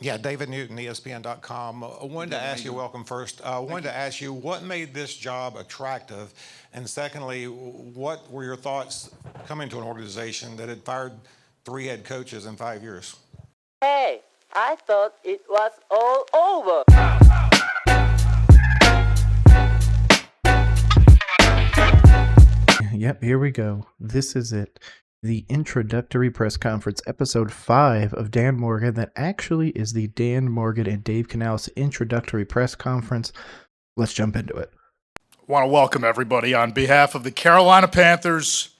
Yeah, David Newton, ESPN.com. I wanted to David, how ask you you, doing? welcome first. I wanted to ask you what made this job attractive? And secondly, what were your thoughts coming to an organization that had fired three head coaches in 5 years? Hey, I thought it was all over. Yep, here we go. This is it. The introductory press conference, episode 5 of Dan Morgan, that actually is the Dan Morgan and Dave Canales introductory press conference. Let's jump into it. Want to welcome everybody on behalf of the Carolina Panthers,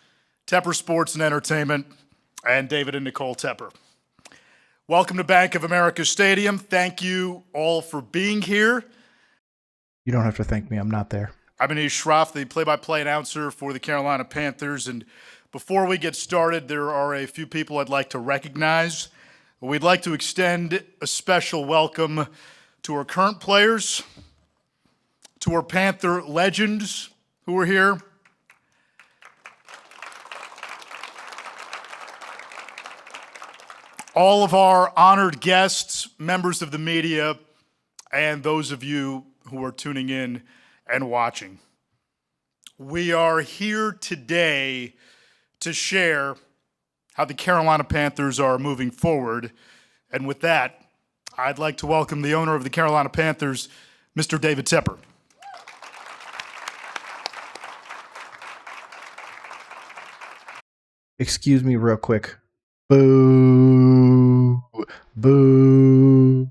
Tepper Sports and Entertainment, and David and Nicole Tepper. Welcome to Bank of America Stadium. Thank you all for being here. You don't have to thank me. I'm not there. I'm Anish Shroff, the play-by-play announcer for the Carolina Panthers. And before we get started, there are a few people I'd like to recognize. We'd like to extend a special welcome to our current players, to our Panther legends who are here, all of our honored guests, members of the media, and those of you who are tuning in and watching. We are here today to share how the Carolina Panthers are moving forward. And with that, I'd like to welcome the owner of the Carolina Panthers, Mr. David Tepper. Excuse me real quick. Boo. Boo.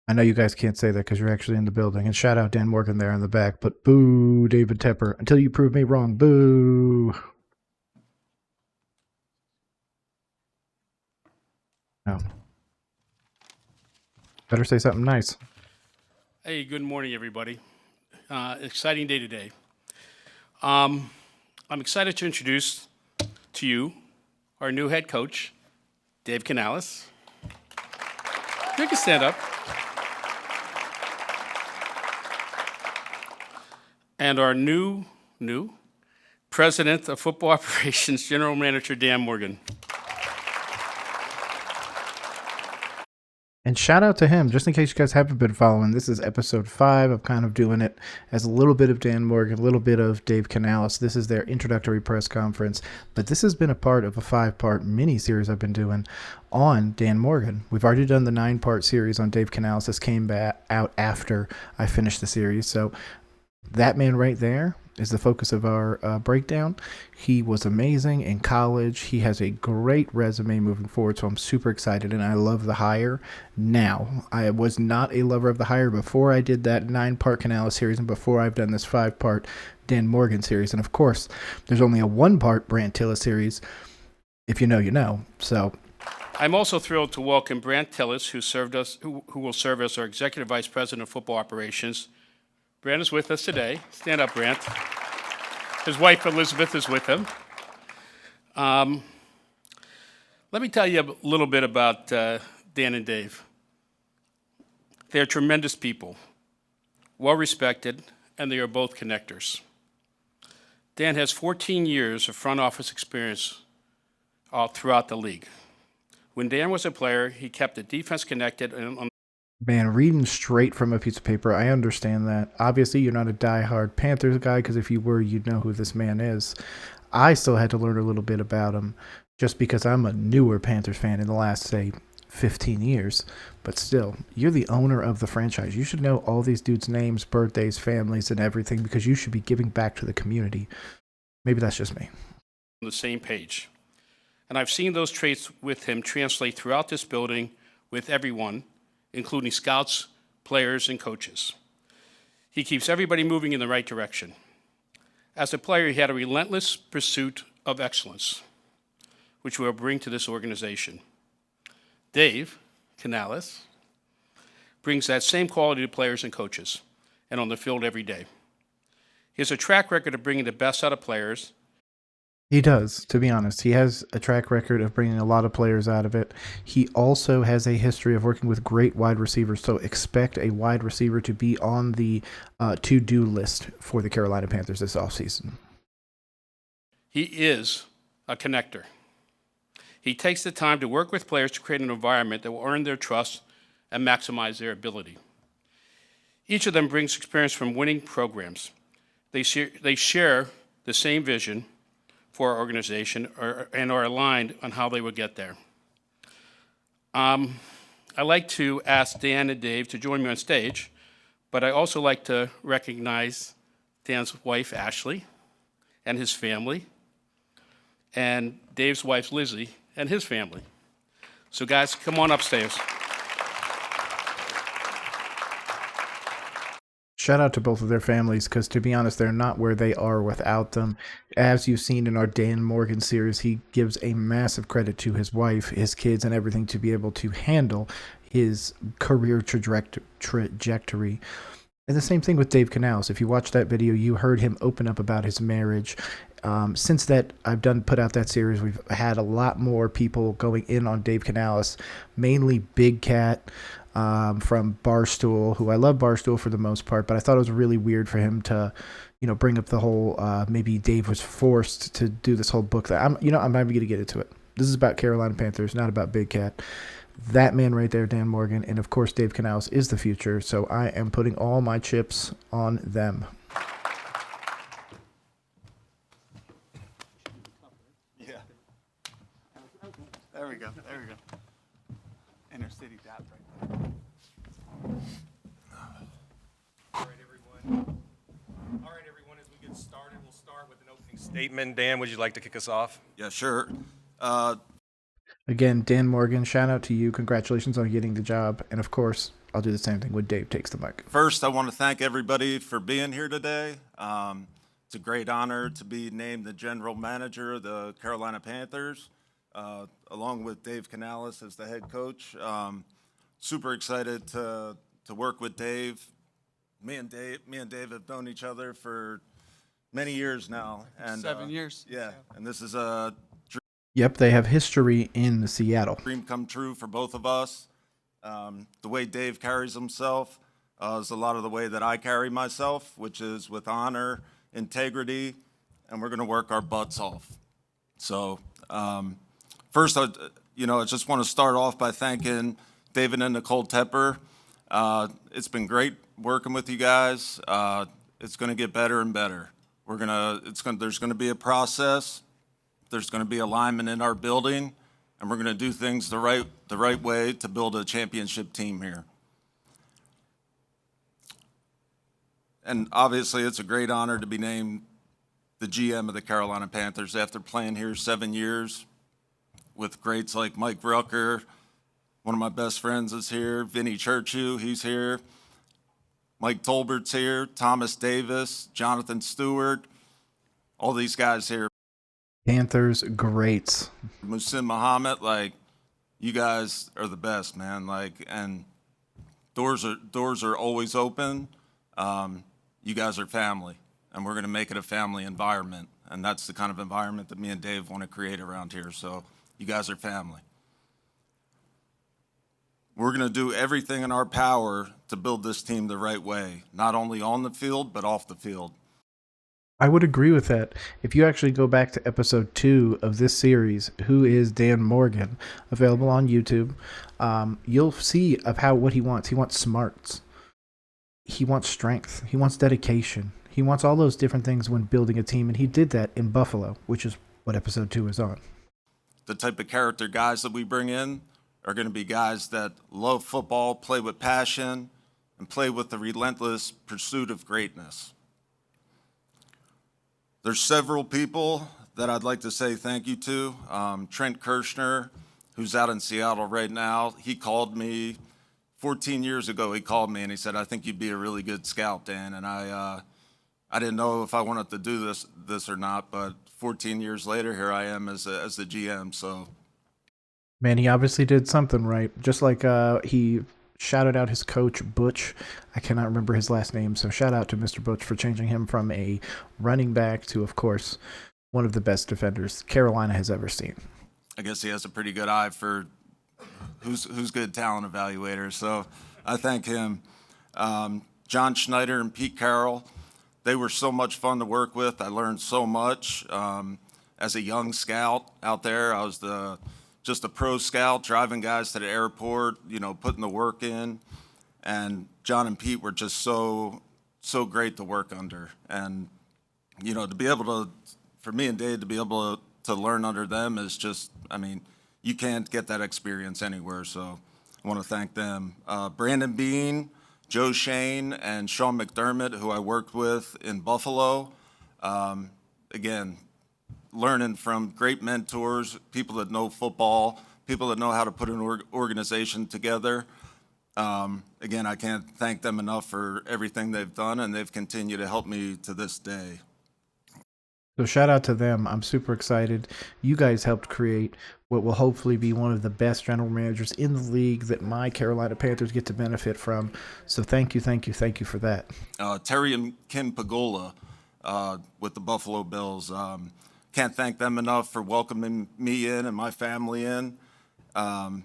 I know you guys can't say that because you're actually in the building. And shout out Dan Morgan there in the back. But boo, David Tepper. Until you prove me wrong. Boo. No. Better say something nice. Hey, good morning, everybody. Exciting day today. I'm excited to introduce to you our new head coach, Dave Canales. You can stand up. And our new president of football operations, general manager Dan Morgan. And shout out to him, just in case you guys haven't been following. This is episode 5. I'm kind of doing it as a little bit of Dan Morgan, a little bit of Dave Canales. This is their introductory press conference. But this has been a part of a 5-part mini-series I've been doing on Dan Morgan. We've already done the 9-part series on Dave Canales. This came out after I finished the series. So that man right there is the focus of our breakdown. He was amazing in college. He has a great resume moving forward, so I'm super excited, and I love the hire now. I was not a lover of the hire before I did that 9-part Canales series and before I've done this 5-part Dan Morgan series. And, of course, there's only a 1-part Brant Tilla series. If you know, you know. So I'm also thrilled to welcome Brant Tillis, who will serve as our executive vice president of football operations. Brant is with us today. Stand up, Brant. His wife, Elizabeth, is with him. Let me tell you a little bit about Dan and Dave. They're tremendous people, well-respected, and they are both connectors. Dan has 14 years of front office experience all throughout the league. When Dan was a player, he kept the defense connected and man, reading straight from a piece of paper, I understand that. Obviously, you're not a diehard Panthers guy, because if you were, you'd know who this man is. I still had to learn a little bit about him, just because I'm a newer Panthers fan in the last, say, 15 years. But still, you're the owner of the franchise. You should know all these dudes' names, birthdays, families, and everything, because you should be giving back to the community. Maybe that's just me. on the same page. And I've seen those traits with him translate throughout this building with everyone, including scouts, players, and coaches. He keeps everybody moving in the right direction. As a player, he had a relentless pursuit of excellence, which we'll bring to this organization. Dave Canales brings that same quality to players and coaches and on the field every day. He has a track record of bringing the best out of players. He does, to be honest. He has a track record of bringing a lot of players out of it. He also has a history of working with great wide receivers, so expect a wide receiver to be on the to-do list for the Carolina Panthers this offseason. He is a connector. He takes the time to work with players to create an environment that will earn their trust and maximize their ability. Each of them brings experience from winning programs. They share the same vision for our organization and are aligned on how they will get there. I'd like to ask Dan and Dave to join me on stage, but I also like to recognize Dan's wife, Ashley, and his family, and Dave's wife, Lizzie, and his family. So guys, come on upstairs. Shout out to both of their families, because to be honest, they're not where they are without them. As you've seen in our Dan Morgan series, he gives a massive credit to his wife, his kids, and everything to be able to handle his career trajectory. And the same thing with Dave Canales. If you watch that video, you heard him open up about his marriage. Since that I've put out that series, we've had a lot more people going in on Dave Canales, mainly Big Cat from Barstool, who I love Barstool for the most part, but I thought it was really weird for him to, bring up the whole maybe Dave was forced to do this whole book. That I'm not even going to get into it. This is about Carolina Panthers, not about Big Cat. That man right there, Dan Morgan, and of course Dave Canales is the future, so I am putting all my chips on them. Yeah. There we go. Inner city dap right there. All right, everyone, as we get started, we'll start with an opening statement. Dan, would you like to kick us off? Yeah, sure. Again, Dan Morgan, shout out to you. Congratulations on getting the job. And of course, I'll do the same thing when Dave takes the mic. First, I want to thank everybody for being here today. It's a great honor to be named the general manager of the Carolina Panthers, along with Dave Canales as the head coach. Super excited to work with Dave. Me and Dave have known each other for many years now. And 7 years. Yeah, and this is a Yep, they have history in Seattle. dream come true for both of us. The way Dave carries himself is a lot of the way that I carry myself, which is with honor, integrity, and we're going to work our butts off. So first, I just want to start off by thanking David and Nicole Tepper. It's been great working with you guys. It's going to get better and better. There's going to be a process. There's going to be alignment in our building, and we're going to do things the right way to build a championship team here. And obviously, it's a great honor to be named the GM of the Carolina Panthers after playing here 7 years with greats like Mike Rucker. One of my best friends is here. Vinny Churchu, he's here. Mike Tolbert's here. Thomas Davis, Jonathan Stewart, all these guys here. Panthers greats. Musim Muhammad, you guys are the best, man. And doors are always open. You guys are family, and we're going to make it a family environment. And that's the kind of environment that me and Dave want to create around here. So you guys are family. We're going to do everything in our power to build this team the right way, not only on the field, but off the field. I would agree with that. If you actually go back to episode 2 of this series, Who is Dan Morgan, available on YouTube, you'll see what he wants. He wants smarts. He wants strength. He wants dedication. He wants all those different things when building a team, and he did that in Buffalo, which is what episode 2 is on. The type of character guys that we bring in are going to be guys that love football, play with passion, and play with the relentless pursuit of greatness. There's several people that I'd like to say thank you to. Trent Kirshner, who's out in Seattle right now, he called me 14 years ago. He called me and he said, "I think you'd be a really good scout, Dan." And I didn't know if I wanted to do this or not, but 14 years later, here I am as the GM. So, Man, he obviously did something right. Just like he shouted out his coach, Butch. I cannot remember his last name, so shout out to Mr. Butch for changing him from a running back to, of course, one of the best defenders Carolina has ever seen. I guess he has a pretty good eye for who's good talent evaluator, so I thank him. John Schneider and Pete Carroll, they were so much fun to work with. I learned so much. As a young scout out there, I was the just a pro scout, driving guys to the airport, putting the work in. And John and Pete were just so great to work under. And, to be able to, for me and Dave, to be able to learn under them is just, you can't get that experience anywhere. So I want to thank them. Brandon Bean, Joe Shane, and Sean McDermott, who I worked with in Buffalo. Again, learning from great mentors, people that know football, people that know how to put an organization together. Again, I can't thank them enough for everything they've done, and they've continued to help me to this day. So shout out to them. I'm super excited. You guys helped create what will hopefully be one of the best general managers in the league that my Carolina Panthers get to benefit from. So thank you for that. Terry and Kim Pagola with the Buffalo Bills. Can't thank them enough for welcoming me in and my family in. They're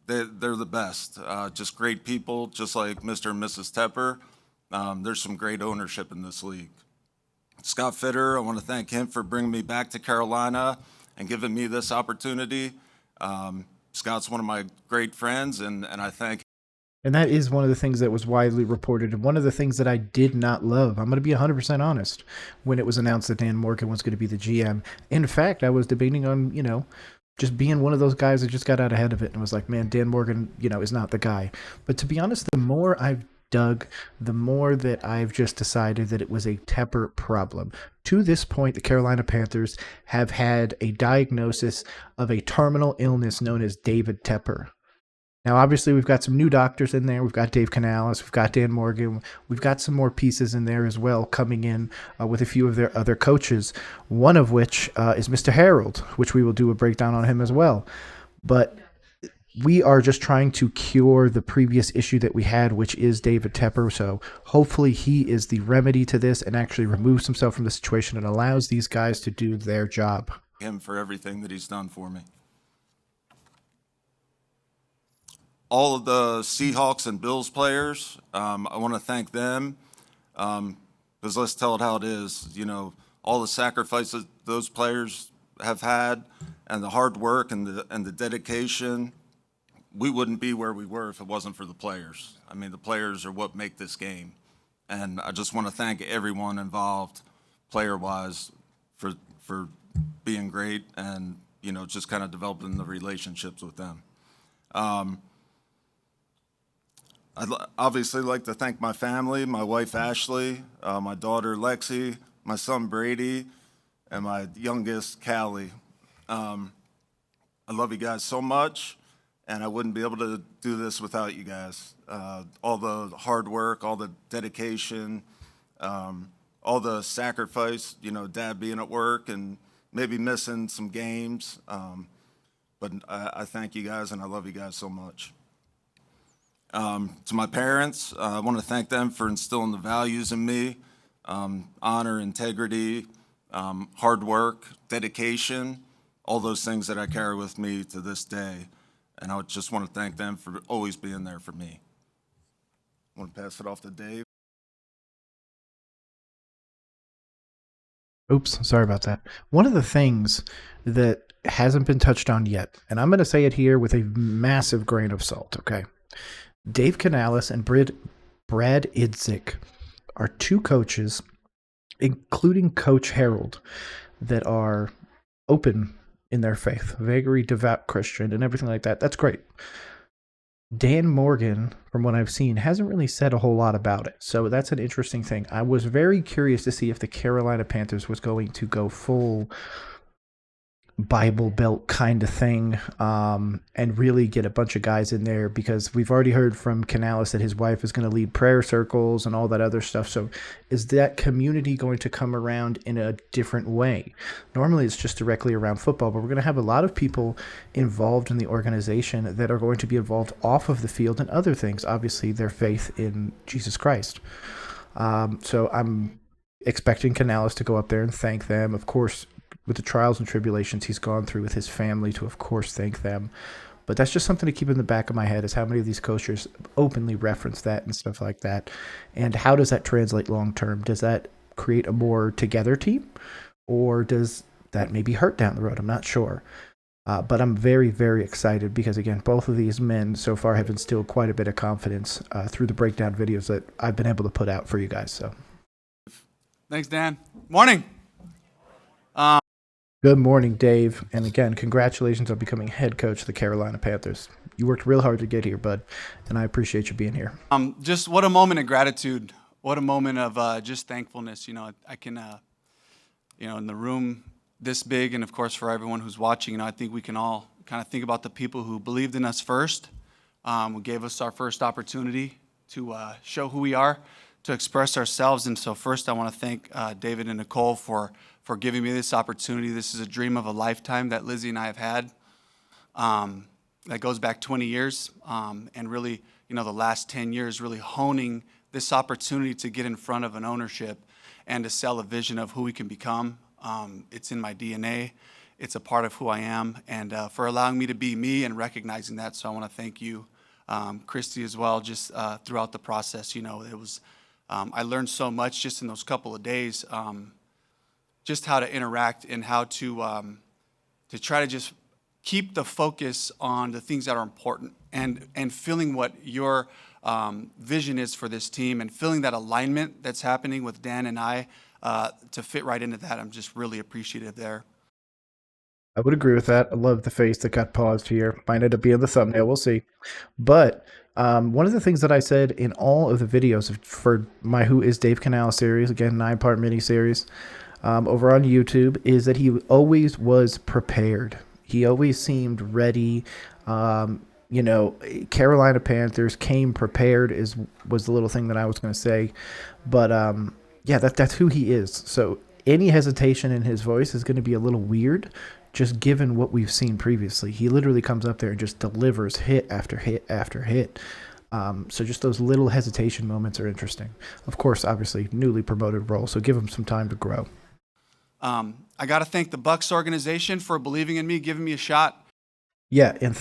the best. Just great people, just like Mr. and Mrs. Tepper. There's some great ownership in this league. Scott Fitter, I want to thank him for bringing me back to Carolina and giving me this opportunity. Scott's one of my great friends, and I thank him. And that is one of the things that was widely reported, and one of the things that I did not love. I'm going to be 100% honest. When it was announced that Dan Morgan was going to be the GM, in fact, I was debating on, just being one of those guys that just got out ahead of it and was like, man, Dan Morgan, is not the guy. But to be honest, the more I've dug, the more that I've just decided that it was a Tepper problem. To this point, the Carolina Panthers have had a diagnosis of a terminal illness known as David Tepper. Now, obviously, we've got some new doctors in there. We've got Dave Canales. We've got Dan Morgan. We've got some more pieces in there as well coming in with a few of their other coaches, one of which is Mr. Harold, which we will do a breakdown on him as well. But we are just trying to cure the previous issue that we had, which is David Tepper. So hopefully he is the remedy to this and actually removes himself from the situation and allows these guys to do their job. Him for everything that he's done for me. All of the Seahawks and Bills players, I want to thank them because let's tell it how it is. All the sacrifices those players have had and the hard work and the dedication, we wouldn't be where we were if it wasn't for the players. The players are what make this game. And I just want to thank everyone involved, player-wise, for being great and, just kind of developing the relationships with them. I'd obviously like to thank my family, my wife Ashley, my daughter Lexi, my son Brady, and my youngest Callie. I love you guys so much, and I wouldn't be able to do this without you guys. All the hard work, all the dedication, all the sacrifice, Dad being at work and maybe missing some games. But I thank you guys, and I love you guys so much. To my parents, I want to thank them for instilling the values in me, honor, integrity, hard work, dedication, all those things that I carry with me to this day. And I just want to thank them for always being there for me. I want to pass it off to Dave. Oops, sorry about that. One of the things that hasn't been touched on yet, and I'm going to say it here with a massive grain of salt, okay? Dave Canales and Brad Idzik are two coaches, including Coach Harold, that are open in their faith, very devout Christian and everything like that. That's great. Dan Morgan, from what I've seen, hasn't really said a whole lot about it. So that's an interesting thing. I was very curious to see if the Carolina Panthers was going to go full Bible Belt kind of thing and really get a bunch of guys in there, because we've already heard from Canales that his wife is going to lead prayer circles and all that other stuff. So is that community going to come around in a different way? Normally it's just directly around football, but we're going to have a lot of people involved in the organization that are going to be involved off of the field and other things, obviously their faith in Jesus Christ. So I'm expecting Canales to go up there and thank them, of course, with the trials and tribulations he's gone through with his family, to of course thank them. But that's just something to keep in the back of my head, is how many of these coaches openly reference that and stuff like that. And how does that translate long term? Does that create a more together team, or does that maybe hurt down the road? I'm not sure. But I'm very, very excited because, again, both of these men so far have instilled quite a bit of confidence through the breakdown videos that I've been able to put out for you guys. So, Thanks, Dan. Morning. good morning, Dave. And again, congratulations on becoming head coach of the Carolina Panthers. You worked real hard to get here, bud, and I appreciate you being here. Just what a moment of gratitude. What a moment of just thankfulness. You know, I can, in the room this big, and of course for everyone who's watching, I think we can all kind of think about the people who believed in us first, who gave us our first opportunity to show who we are, to express ourselves. And so first I want to thank David and Nicole for giving me this opportunity. This is a dream of a lifetime that Lizzie and I have had. That goes back 20 years, and really, the last 10 years really honing this opportunity to get in front of an ownership and to sell a vision of who we can become. It's in my DNA. It's a part of who I am, and for allowing me to be me and recognizing that. So I want to thank you, Christy, as well, just throughout the process. It was, I learned so much just in those couple of days, just how to interact and how to try to just keep the focus on the things that are important and feeling what your vision is for this team and feeling that alignment that's happening with Dan and I to fit right into that. I'm just really appreciative there. I would agree with that. I love the face that got paused here. Might end up being the thumbnail. We'll see. But one of the things that I said in all of the videos for my Who is Dave Canales series, again, 9-part mini-series over on YouTube, is that he always was prepared. He always seemed ready. Carolina Panthers came prepared was the little thing that I was going to say. But, that's who he is. So any hesitation in his voice is going to be a little weird, just given what we've seen previously. He literally comes up there and just delivers hit after hit after hit. So just those little hesitation moments are interesting. Of course, obviously, newly promoted role, so give him some time to grow. I got to thank the Bucs organization for believing in me, giving me a shot. Yeah, and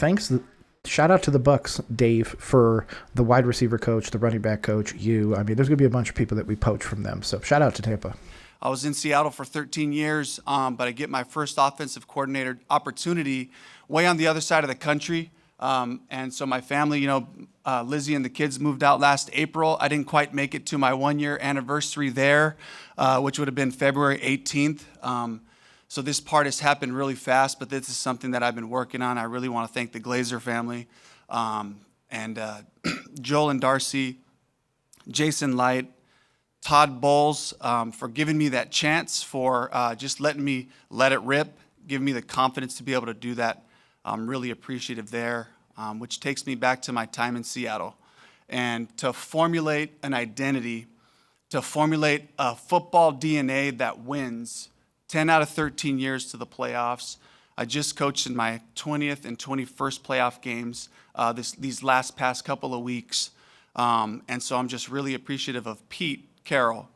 shout out to the Bucs, Dave, for the wide receiver coach, the running back coach, you. I mean, there's going to be a bunch of people that we poach from them. So shout out to Tampa. I was in Seattle for 13 years, but I get my first offensive coordinator opportunity way on the other side of the country. And so my family, Lizzie and the kids moved out last April. I didn't quite make it to my 1-year anniversary there, which would have been February 18th. So this part has happened really fast, but this is something that I've been working on. I really want to thank the Glazer family, and Joel and Darcy, Jason Light, Todd Bowles, for giving me that chance, for just letting me let it rip, giving me the confidence to be able to do that. I'm really appreciative there, which takes me back to my time in Seattle. And to formulate an identity, to formulate a football DNA that wins 10 out of 13 years to the playoffs. I just coached in my 20th and 21st playoff games these past couple of weeks. And so I'm just really appreciative of Pete Carroll,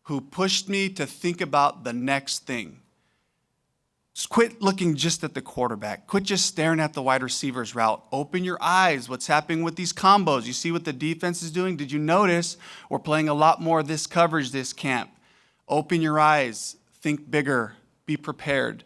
who pushed me to think about the next thing. Just quit looking just at the quarterback. Quit just staring at the wide receiver's route. Open your eyes. What's happening with these combos? You see what the defense is doing? Did you notice we're playing a lot more of this coverage this camp? Open your eyes. Think bigger. Be prepared.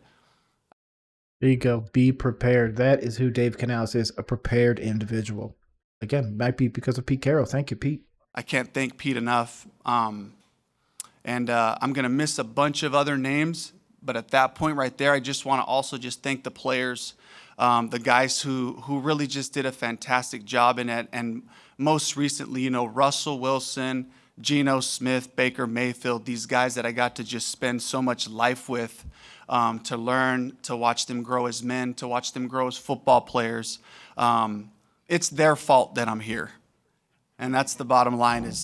There you go. Be prepared. That is who Dave Canales is, a prepared individual. Again, might be because of Pete Carroll. Thank you, Pete. I can't thank Pete enough. And I'm going to miss a bunch of other names. But at that point right there, I just want to also just thank the players, the guys who really just did a fantastic job in it. And most recently, Russell Wilson, Geno Smith, Baker Mayfield, these guys that I got to just spend so much life with, to learn, to watch them grow as men, to watch them grow as football players. It's their fault that I'm here. And that's the bottom line is.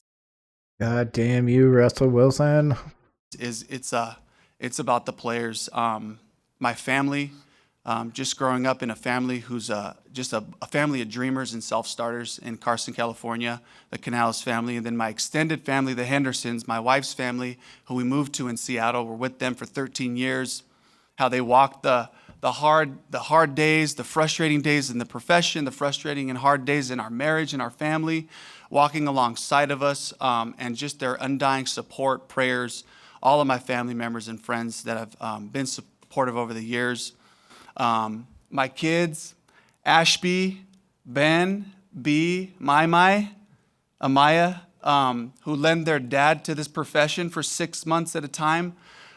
God damn you, Russell Wilson. It's about the players. My family, just growing up in a family who's just a family of dreamers and self-starters in Carson, California, the Canales family, and then my extended family, the Hendersons, my wife's family, who we moved to in Seattle. We're with them for 13 years. How they walked the hard days, the frustrating days in the profession, the frustrating and hard days in our marriage and our family, walking alongside of us, and just their undying support, prayers. All of my family members and friends that have been supportive over the years. my kids, Ashby, Ben, B, Mai, Amaya, who lend their dad to this profession for 6 months at a time.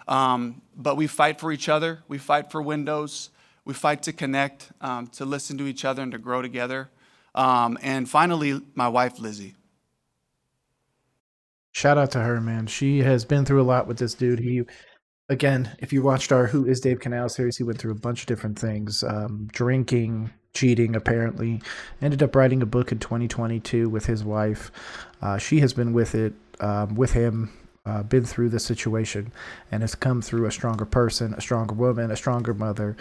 But we fight for each other. We fight for windows. We fight to connect, to listen to each other and to grow together. And finally, my wife, Lizzie. Shout out to her, man. She has been through a lot with this dude. Again, if you watched our Who is Dave Canales series, he went through a bunch of different things. Drinking, cheating, apparently. Ended up writing a book in 2022 with his wife. She has been with him, been through the situation, and has come through a stronger person, a stronger woman, a stronger mother,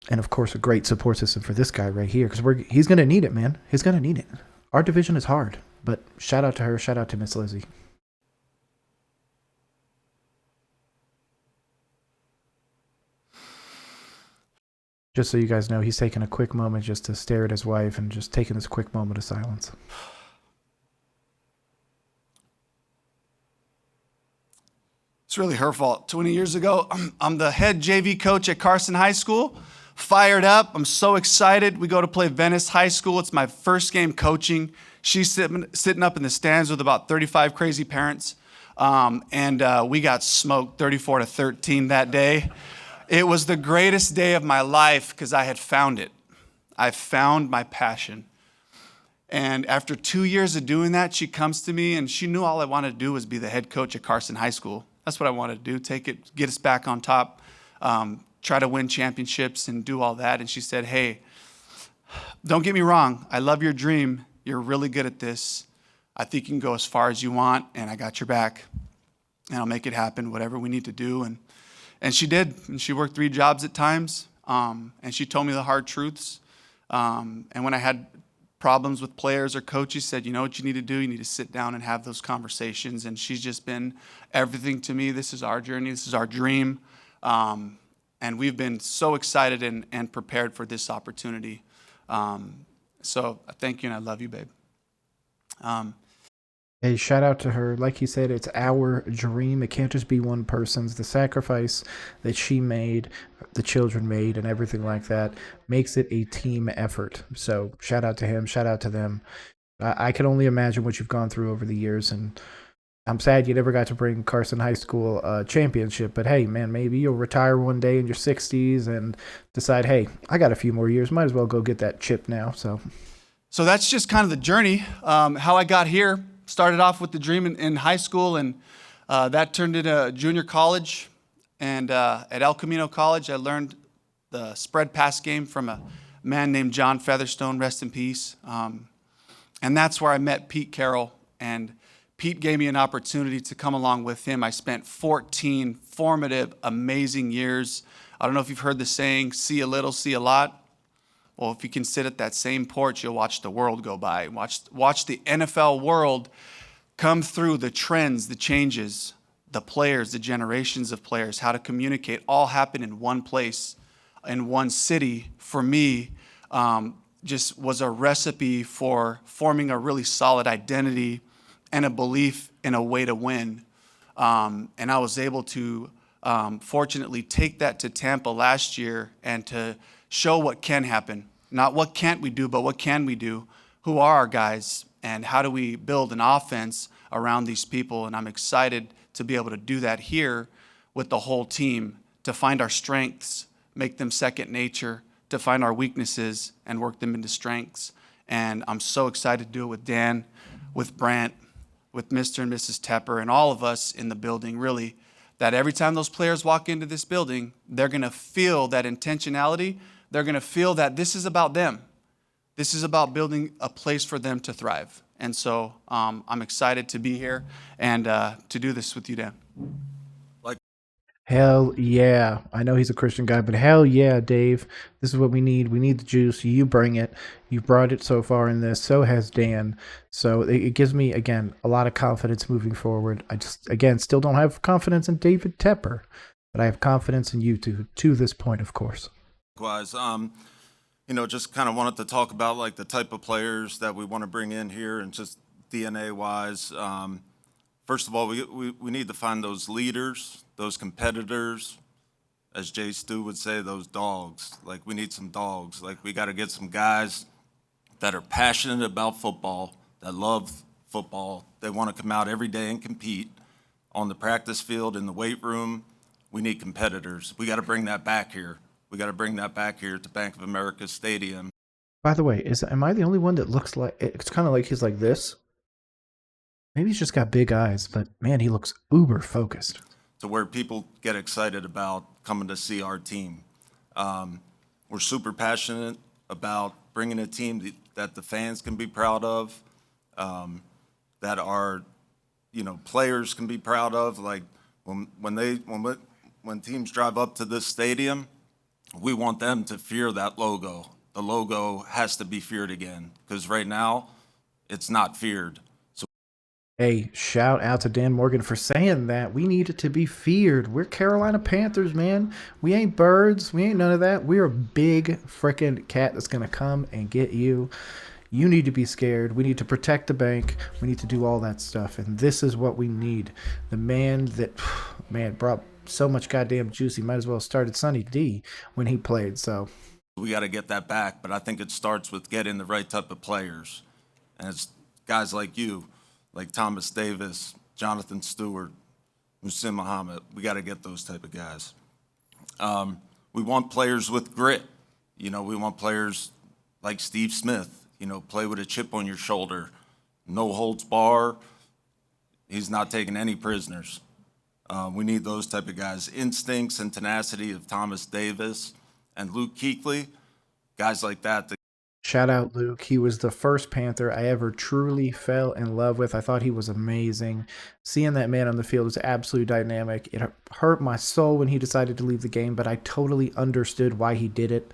and of course a great support system for this guy right here, because he's going to need it, man. He's going to need it. Our division is hard, but shout out to her. Shout out to Miss Lizzie. Just so you guys know, he's taking a quick moment just to stare at his wife and just taking this quick moment of silence. It's really her fault. 20 years ago, I'm the head JV coach at Carson High School. Fired up. I'm so excited. We go to play Venice High School. It's my first game coaching. She's sitting up in the stands with about 35 crazy parents. And we got smoked 34-13 that day. It was the greatest day of my life because I had found it. I found my passion. And after 2 years of doing that, she comes to me and she knew all I wanted to do was be the head coach at Carson High School. That's what I wanted to do, take it, get us back on top, try to win championships and do all that. And she said, hey, don't get me wrong. I love your dream. You're really good at this. I think you can go as far as you want, and I got your back. And I'll make it happen, whatever we need to do. And she did. And she worked 3 jobs at times. And she told me the hard truths. And when I had problems with players or coaches, said, you know what you need to do? You need to sit down and have those conversations. And she's just been everything to me. This is our journey. This is our dream. And we've been so excited and prepared for this opportunity. So thank you, and I love you, babe. Hey, shout out to her. Like you said, it's our dream. It can't just be one person's. The sacrifice that she made, the children made, and everything like that makes it a team effort. So shout out to him. Shout out to them. I can only imagine what you've gone through over the years, and I'm sad you never got to bring Carson High School a championship. But hey, man, maybe you'll retire one day in your 60s and decide, hey, I got a few more years. Might as well go get that chip now. So that's just kind of the journey, how I got here. Started off with the dream in high school, and that turned into junior college. And at El Camino College, I learned the spread pass game from a man named John Featherstone, rest in peace. And that's where I met Pete Carroll. And Pete gave me an opportunity to come along with him. I spent 14 formative, amazing years. I don't know if you've heard the saying, see a little, see a lot. Well, if you can sit at that same porch, you'll watch the world go by. Watch the NFL world come through, the trends, the changes, the players, the generations of players, how to communicate, all happen in one place, in one city. For me, just was a recipe for forming a really solid identity and a belief in a way to win. And I was able to, fortunately, take that to Tampa last year and to show what can happen. Not what can't we do, but what can we do? Who are our guys? And how do we build an offense around these people? And I'm excited to be able to do that here with the whole team, to find our strengths, make them second nature, to find our weaknesses and work them into strengths. And I'm so excited to do it with Dan, with Brant, with Mr. and Mrs. Tepper, and all of us in the building, really, that every time those players walk into this building, they're going to feel that intentionality. They're going to feel that this is about them. This is about building a place for them to thrive. And so I'm excited to be here and to do this with you, Dan. hell yeah. I know he's a Christian guy, but hell yeah, Dave. This is what we need. We need the juice. You bring it. You've brought it so far in this. So has Dan. So it gives me, again, a lot of confidence moving forward. I just, again, still don't have confidence in David Tepper, but I have confidence in you two, to this point, of course. Likewise, just kind of wanted to talk about like the type of players that we want to bring in here and just DNA-wise. First of all, we need to find those leaders, those competitors, as Jay Stu would say, those dogs. Like, we need some dogs. Like, we got to get some guys that are passionate about football, that love football. They want to come out every day and compete on the practice field, in the weight room. We need competitors. We got to bring that back here. We got to bring that back here to Bank of America Stadium. By the way, am I the only one that looks like it's kind of like he's like this? Maybe he's just got big eyes, but man, he looks uber focused. To where people get excited about coming to see our team. We're super passionate about bringing a team that the fans can be proud of, that our, players can be proud of. Like when teams drive up to this stadium, we want them to fear that logo. The logo has to be feared again, because right now it's not feared. Hey, shout out to Dan Morgan for saying that. We need it to be feared. We're Carolina Panthers, man. We ain't birds. We ain't none of that. We're a big freaking cat that's going to come and get you. You need to be scared. We need to protect the bank. We need to do all that stuff. And this is what we need. The man that, brought so much goddamn juice. He might as well have started Sonny D when he played. So we got to get that back. But I think it starts with getting the right type of players. And it's guys like you, like Thomas Davis, Jonathan Stewart, Musim Muhammad. We got to get those type of guys. We want players with grit. We want players like Steve Smith, play with a chip on your shoulder, no holds bar. He's not taking any prisoners. We need those type of guys. Instincts and tenacity of Thomas Davis and Luke Kuechly, guys like that. shout out Luke. He was the first Panther I ever truly fell in love with. I thought he was amazing. Seeing that man on the field was absolutely dynamic. It hurt my soul when he decided to leave the game, but I totally understood why he did it.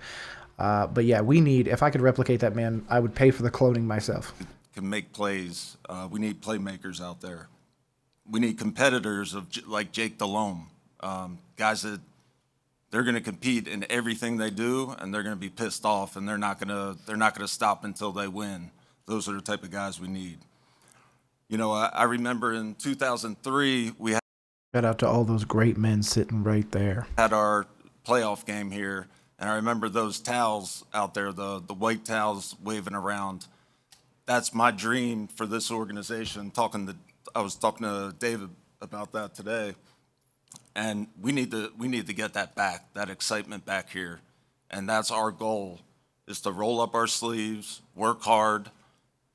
But yeah, if I could replicate that man, I would pay for the cloning myself. Can make plays. We need playmakers out there. We need competitors like Jake Delhomme, guys that they're going to compete in everything they do, and they're going to be pissed off, and they're not going to stop until they win. Those are the type of guys we need. I remember in 2003 we Shout out to all those great men sitting right there. had our playoff game here, and I remember those towels out there, the white towels waving around. That's my dream for this organization. I was talking to David about that today. And we need to get that back, that excitement back here. And that's our goal, is to roll up our sleeves, work hard,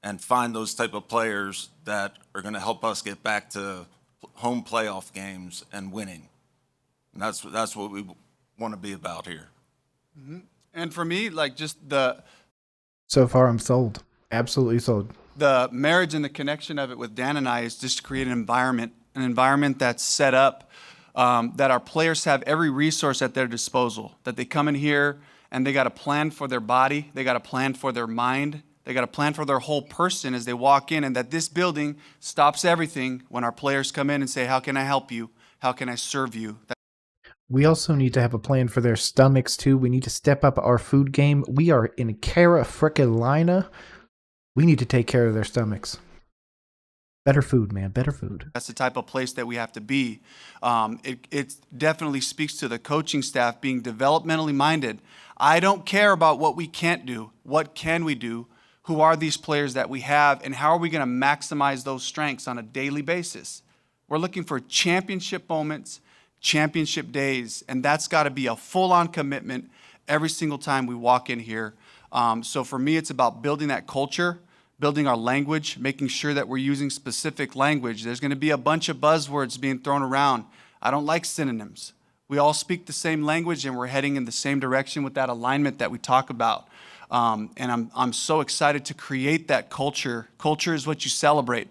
and find those type of players that are going to help us get back to home playoff games and winning. And that's what we want to be about here. Mm-hmm. And for me, So far, I'm sold. Absolutely sold. The marriage and the connection of it with Dan and I is just to create an environment that's set up that our players have every resource at their disposal, that they come in here and they got a plan for their body, they got a plan for their mind, they got a plan for their whole person as they walk in, and that this building stops everything when our players come in and say, how can I help you? How can I serve you? We also need to have a plan for their stomachs, too. We need to step up our food game. We are in Carolina. We need to take care of their stomachs. Better food, man. Better food. That's the type of place that we have to be. It definitely speaks to the coaching staff being developmentally minded. I don't care about what we can't do. What can we do? Who are these players that we have? And how are we going to maximize those strengths on a daily basis? We're looking for championship moments, championship days, and that's got to be a full-on commitment every single time we walk in here. So for me, it's about building that culture, building our language, making sure that we're using specific language. There's going to be a bunch of buzzwords being thrown around. I don't like synonyms. We all speak the same language, and we're heading in the same direction with that alignment that we talk about. And I'm so excited to create that culture. Culture is what you celebrate.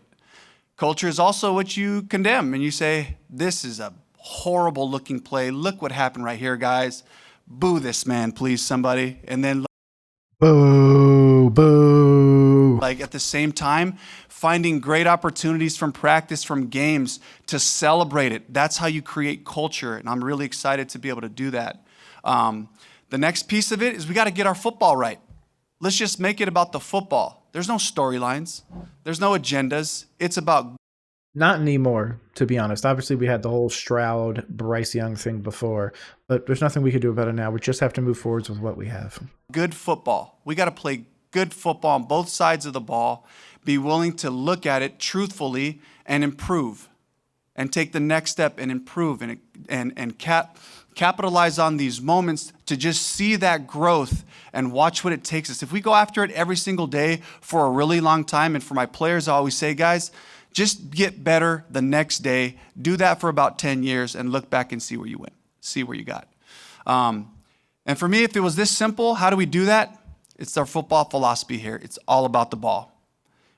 Culture is also what you condemn, and you say, this is a horrible looking play. Look what happened right here, guys. Boo this man, please, somebody. And then boo, boo. At the same time, finding great opportunities from practice, from games to celebrate it. That's how you create culture, and I'm really excited to be able to do that. The next piece of it is we got to get our football right. Let's just make it about the football. There's no storylines. There's no agendas. It's about Not anymore, to be honest. Obviously, we had the whole Stroud, Bryce Young thing before, but there's nothing we can do about it now. We just have to move forwards with what we have. Good football. We got to play good football on both sides of the ball, be willing to look at it truthfully and improve, and take the next step and improve and capitalize on these moments to just see that growth and watch what it takes us. If we go after it every single day for a really long time, and for my players, I always say, guys, just get better the next day. Do that for about 10 years and look back and see where you went, see where you got. And for me, if it was this simple, how do we do that? It's our football philosophy here. It's all about the ball.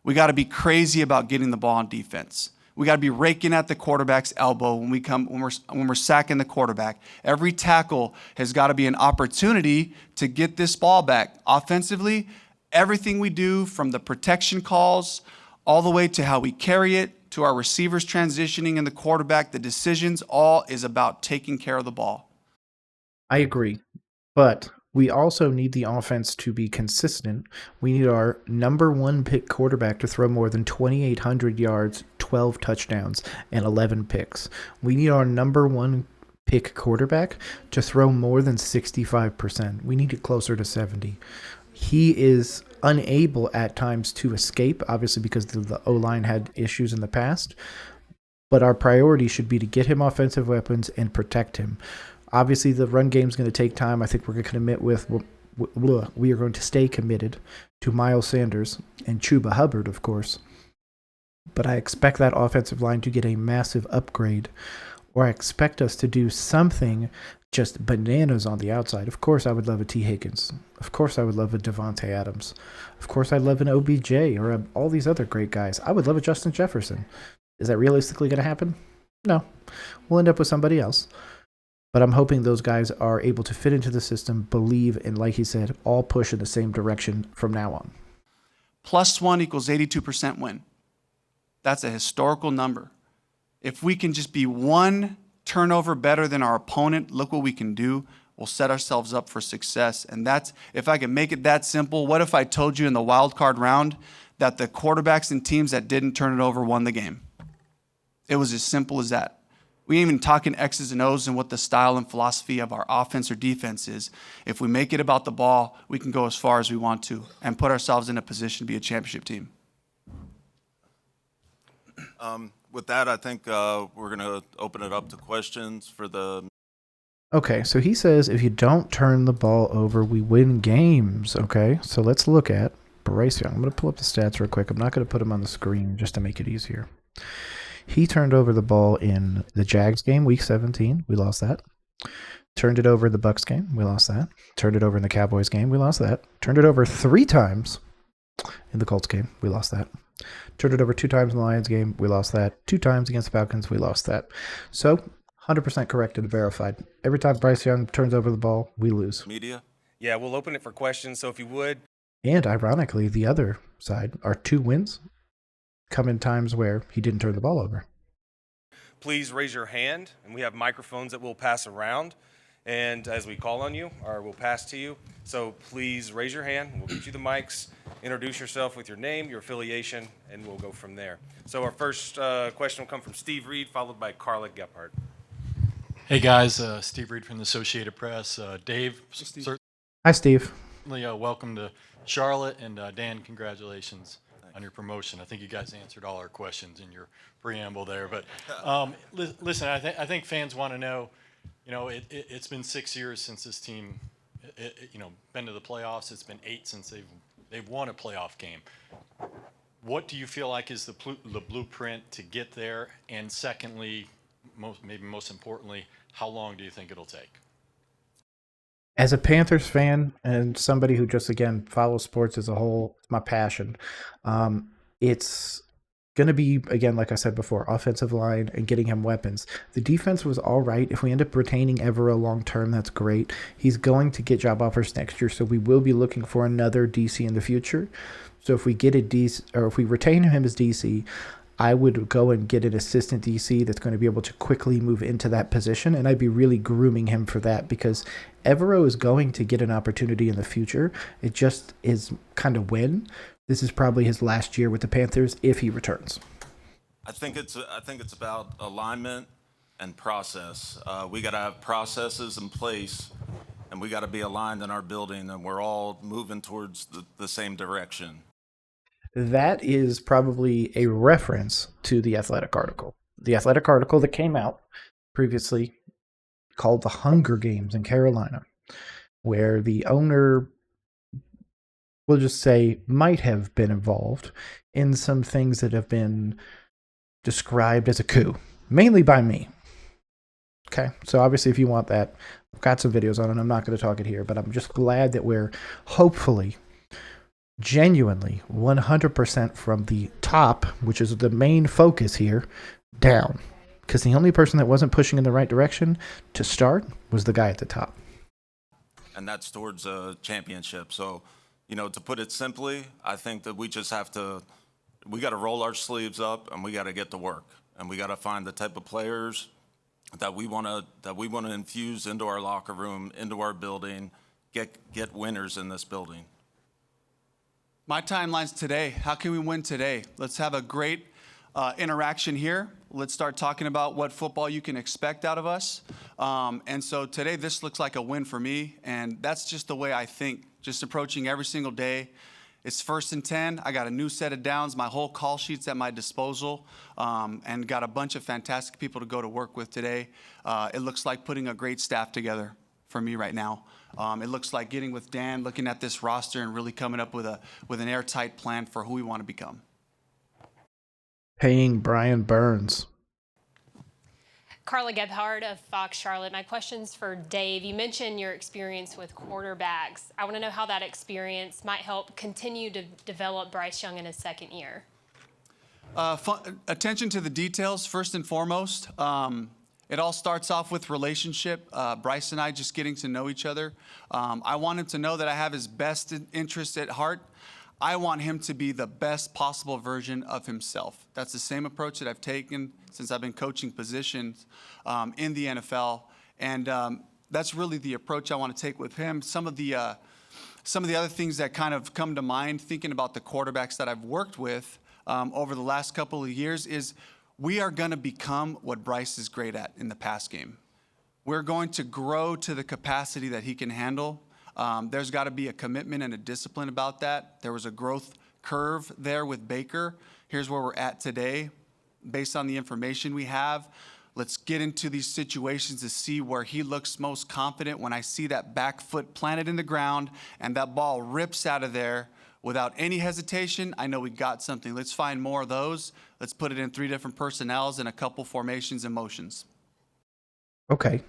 We got to be crazy about getting the ball on defense. We got to be raking at the quarterback's elbow when we're sacking the quarterback. Every tackle has got to be an opportunity to get this ball back. Offensively, everything we do, from the protection calls all the way to how we carry it, to our receivers transitioning in the quarterback, the decisions, all is about taking care of the ball. I agree, but we also need the offense to be consistent. We need our number one pick quarterback to throw more than 2,800 yards, 12 touchdowns, and 11 picks. We need our number one pick quarterback to throw more than 65%. We need it closer to 70. He is unable at times to escape, obviously because the O-line had issues in the past, but our priority should be to get him offensive weapons and protect him. Obviously, the run game is going to take time. I think we're going to commit we are going to stay committed to Miles Sanders and Chuba Hubbard, of course. But I expect that offensive line to get a massive upgrade, or I expect us to do something just bananas on the outside. Of course, I would love a T. Higgins. Of course, I would love a Devontae Adams. Of course, I'd love an OBJ or all these other great guys. I would love a Justin Jefferson. Is that realistically going to happen? No. We'll end up with somebody else. But I'm hoping those guys are able to fit into the system, believe, and like he said, all push in the same direction from now on. +1 equals 82% win. That's a historical number. If we can just be one turnover better than our opponent, look what we can do. We'll set ourselves up for success. And that's, if I can make it that simple, what if I told you in the wild card round that the quarterbacks and teams that didn't turn it over won the game? It was as simple as that. We ain't even talking X's and O's and what the style and philosophy of our offense or defense is. If we make it about the ball, we can go as far as we want to and put ourselves in a position to be a championship team. With that, I think we're going to open it up to questions for the... Okay, so he says if you don't turn the ball over, we win games. Okay, so let's look at Bryce Young. I'm going to pull up the stats real quick. I'm not going to put them on the screen just to make it easier. He turned over the ball in the Jags game, week 17. We lost that. Turned it over in the Bucs game. We lost that. Turned it over in the Cowboys game. We lost that. Turned it over 3 times in the Colts game. We lost that. Turned it over 2 times in the Lions game. We lost that. 2 times against the Falcons. We lost that. So 100% corrected and verified. Every time Bryce Young turns over the ball, we lose. Media? Yeah, we'll open it for questions. So if you would. And ironically, the other side, our 2 wins come in times where he didn't turn the ball over. Please raise your hand, and we have microphones that we'll pass around. And as we call on you, or we'll pass to you, so please raise your hand. We'll get you the mics. Introduce yourself with your name, your affiliation, and we'll go from there. So our first question will come from Steve Reed, followed by Carla Gephardt. Hey guys, Steve Reed from the Associated Press. Dave, Hi, Steve. certainly welcome to Charlotte, and Dan, congratulations on your promotion. I think you guys answered all our questions in your preamble there. But listen, I think fans want to know. It's been 6 years since this team, been to the playoffs. It's been 8 since they've won a playoff game. What do you feel like is the blueprint to get there? And secondly, maybe most importantly, how long do you think it'll take? As a Panthers fan and somebody who just, again, follows sports as a whole, it's my passion. It's going to be, again, like I said before, offensive line and getting him weapons. The defense was all right. If we end up retaining Evero long term, that's great. He's going to get job offers next year, so we will be looking for another DC in the future. So if we get a DC, or if we retain him as DC, I would go and get an assistant DC that's going to be able to quickly move into that position, and I'd be really grooming him for that because Evero is going to get an opportunity in the future. It just is kind of when. This is probably his last year with the Panthers if he returns. I think it's about alignment and process. We got to have processes in place, and we got to be aligned in our building, and we're all moving towards the same direction. That is probably a reference to the Athletic article. The Athletic article that came out previously called The Hunger Games in Carolina, where the owner, we'll just say, might have been involved in some things that have been described as a coup, mainly by me. Okay, so obviously if you want that, I've got some videos on it. I'm not going to talk it here, but I'm just glad that we're hopefully, genuinely, 100% from the top, which is the main focus here, down. Because the only person that wasn't pushing in the right direction to start was the guy at the top. And that's towards a championship. So, to put it simply, I think that we just have to, we got to roll our sleeves up and we got to get to work. And we got to find the type of players that we want to infuse into our locker room, into our building, get winners in this building. My timeline's today. How can we win today? Let's have a great interaction here. Let's start talking about what football you can expect out of us. And so today, this looks like a win for me, and that's just the way I think, just approaching every single day. It's 1st and 10. I got a new set of downs. My whole call sheet's at my disposal, and got a bunch of fantastic people to go to work with today. It looks like putting a great staff together for me right now. It looks like getting with Dan, looking at this roster, and really coming up with an airtight plan for who we want to become. Paying Brian Burns. Carla Gebhardt of Fox Charlotte. My question's for Dave. You mentioned your experience with quarterbacks. I want to know how that experience might help continue to develop Bryce Young in his second year. Attention to the details, first and foremost. It all starts off with relationship. Bryce and I just getting to know each other. I want him to know that I have his best interest at heart. I want him to be the best possible version of himself. That's the same approach that I've taken since I've been coaching positions in the NFL. And that's really the approach I want to take with him. Some of the other things that kind of come to mind thinking about the quarterbacks that I've worked with over the last couple of years is we are going to become what Bryce is great at in the pass game. We're going to grow to the capacity that he can handle. There's got to be a commitment and a discipline about that. There was a growth curve there with Baker. Here's where we're at today. Based on the information we have, let's get into these situations to see where he looks most confident. When I see that back foot planted in the ground and that ball rips out of there without any hesitation, I know we got something. Let's find more of those. Let's put it in 3 different personnels and a couple formations and motions. Okay,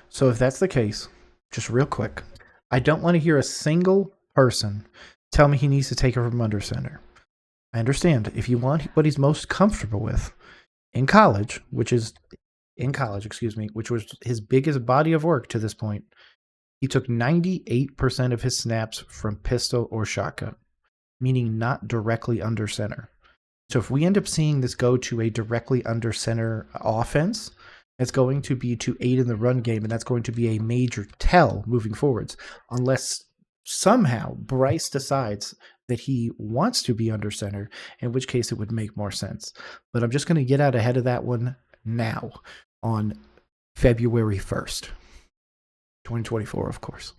so if that's the case, just real quick, I don't want to hear a single person tell me he needs to take it from under center. I understand if you want what he's most comfortable with in college, which was his biggest body of work to this point, he took 98% of his snaps from pistol or shotgun, meaning not directly under center. So if we end up seeing this go to a directly under center offense, it's going to be to aid in the run game, and that's going to be a major tell moving forwards, unless somehow Bryce decides that he wants to be under center, in which case it would make more sense. But I'm just going to get out ahead of that one now on February 1st, 2024, of course.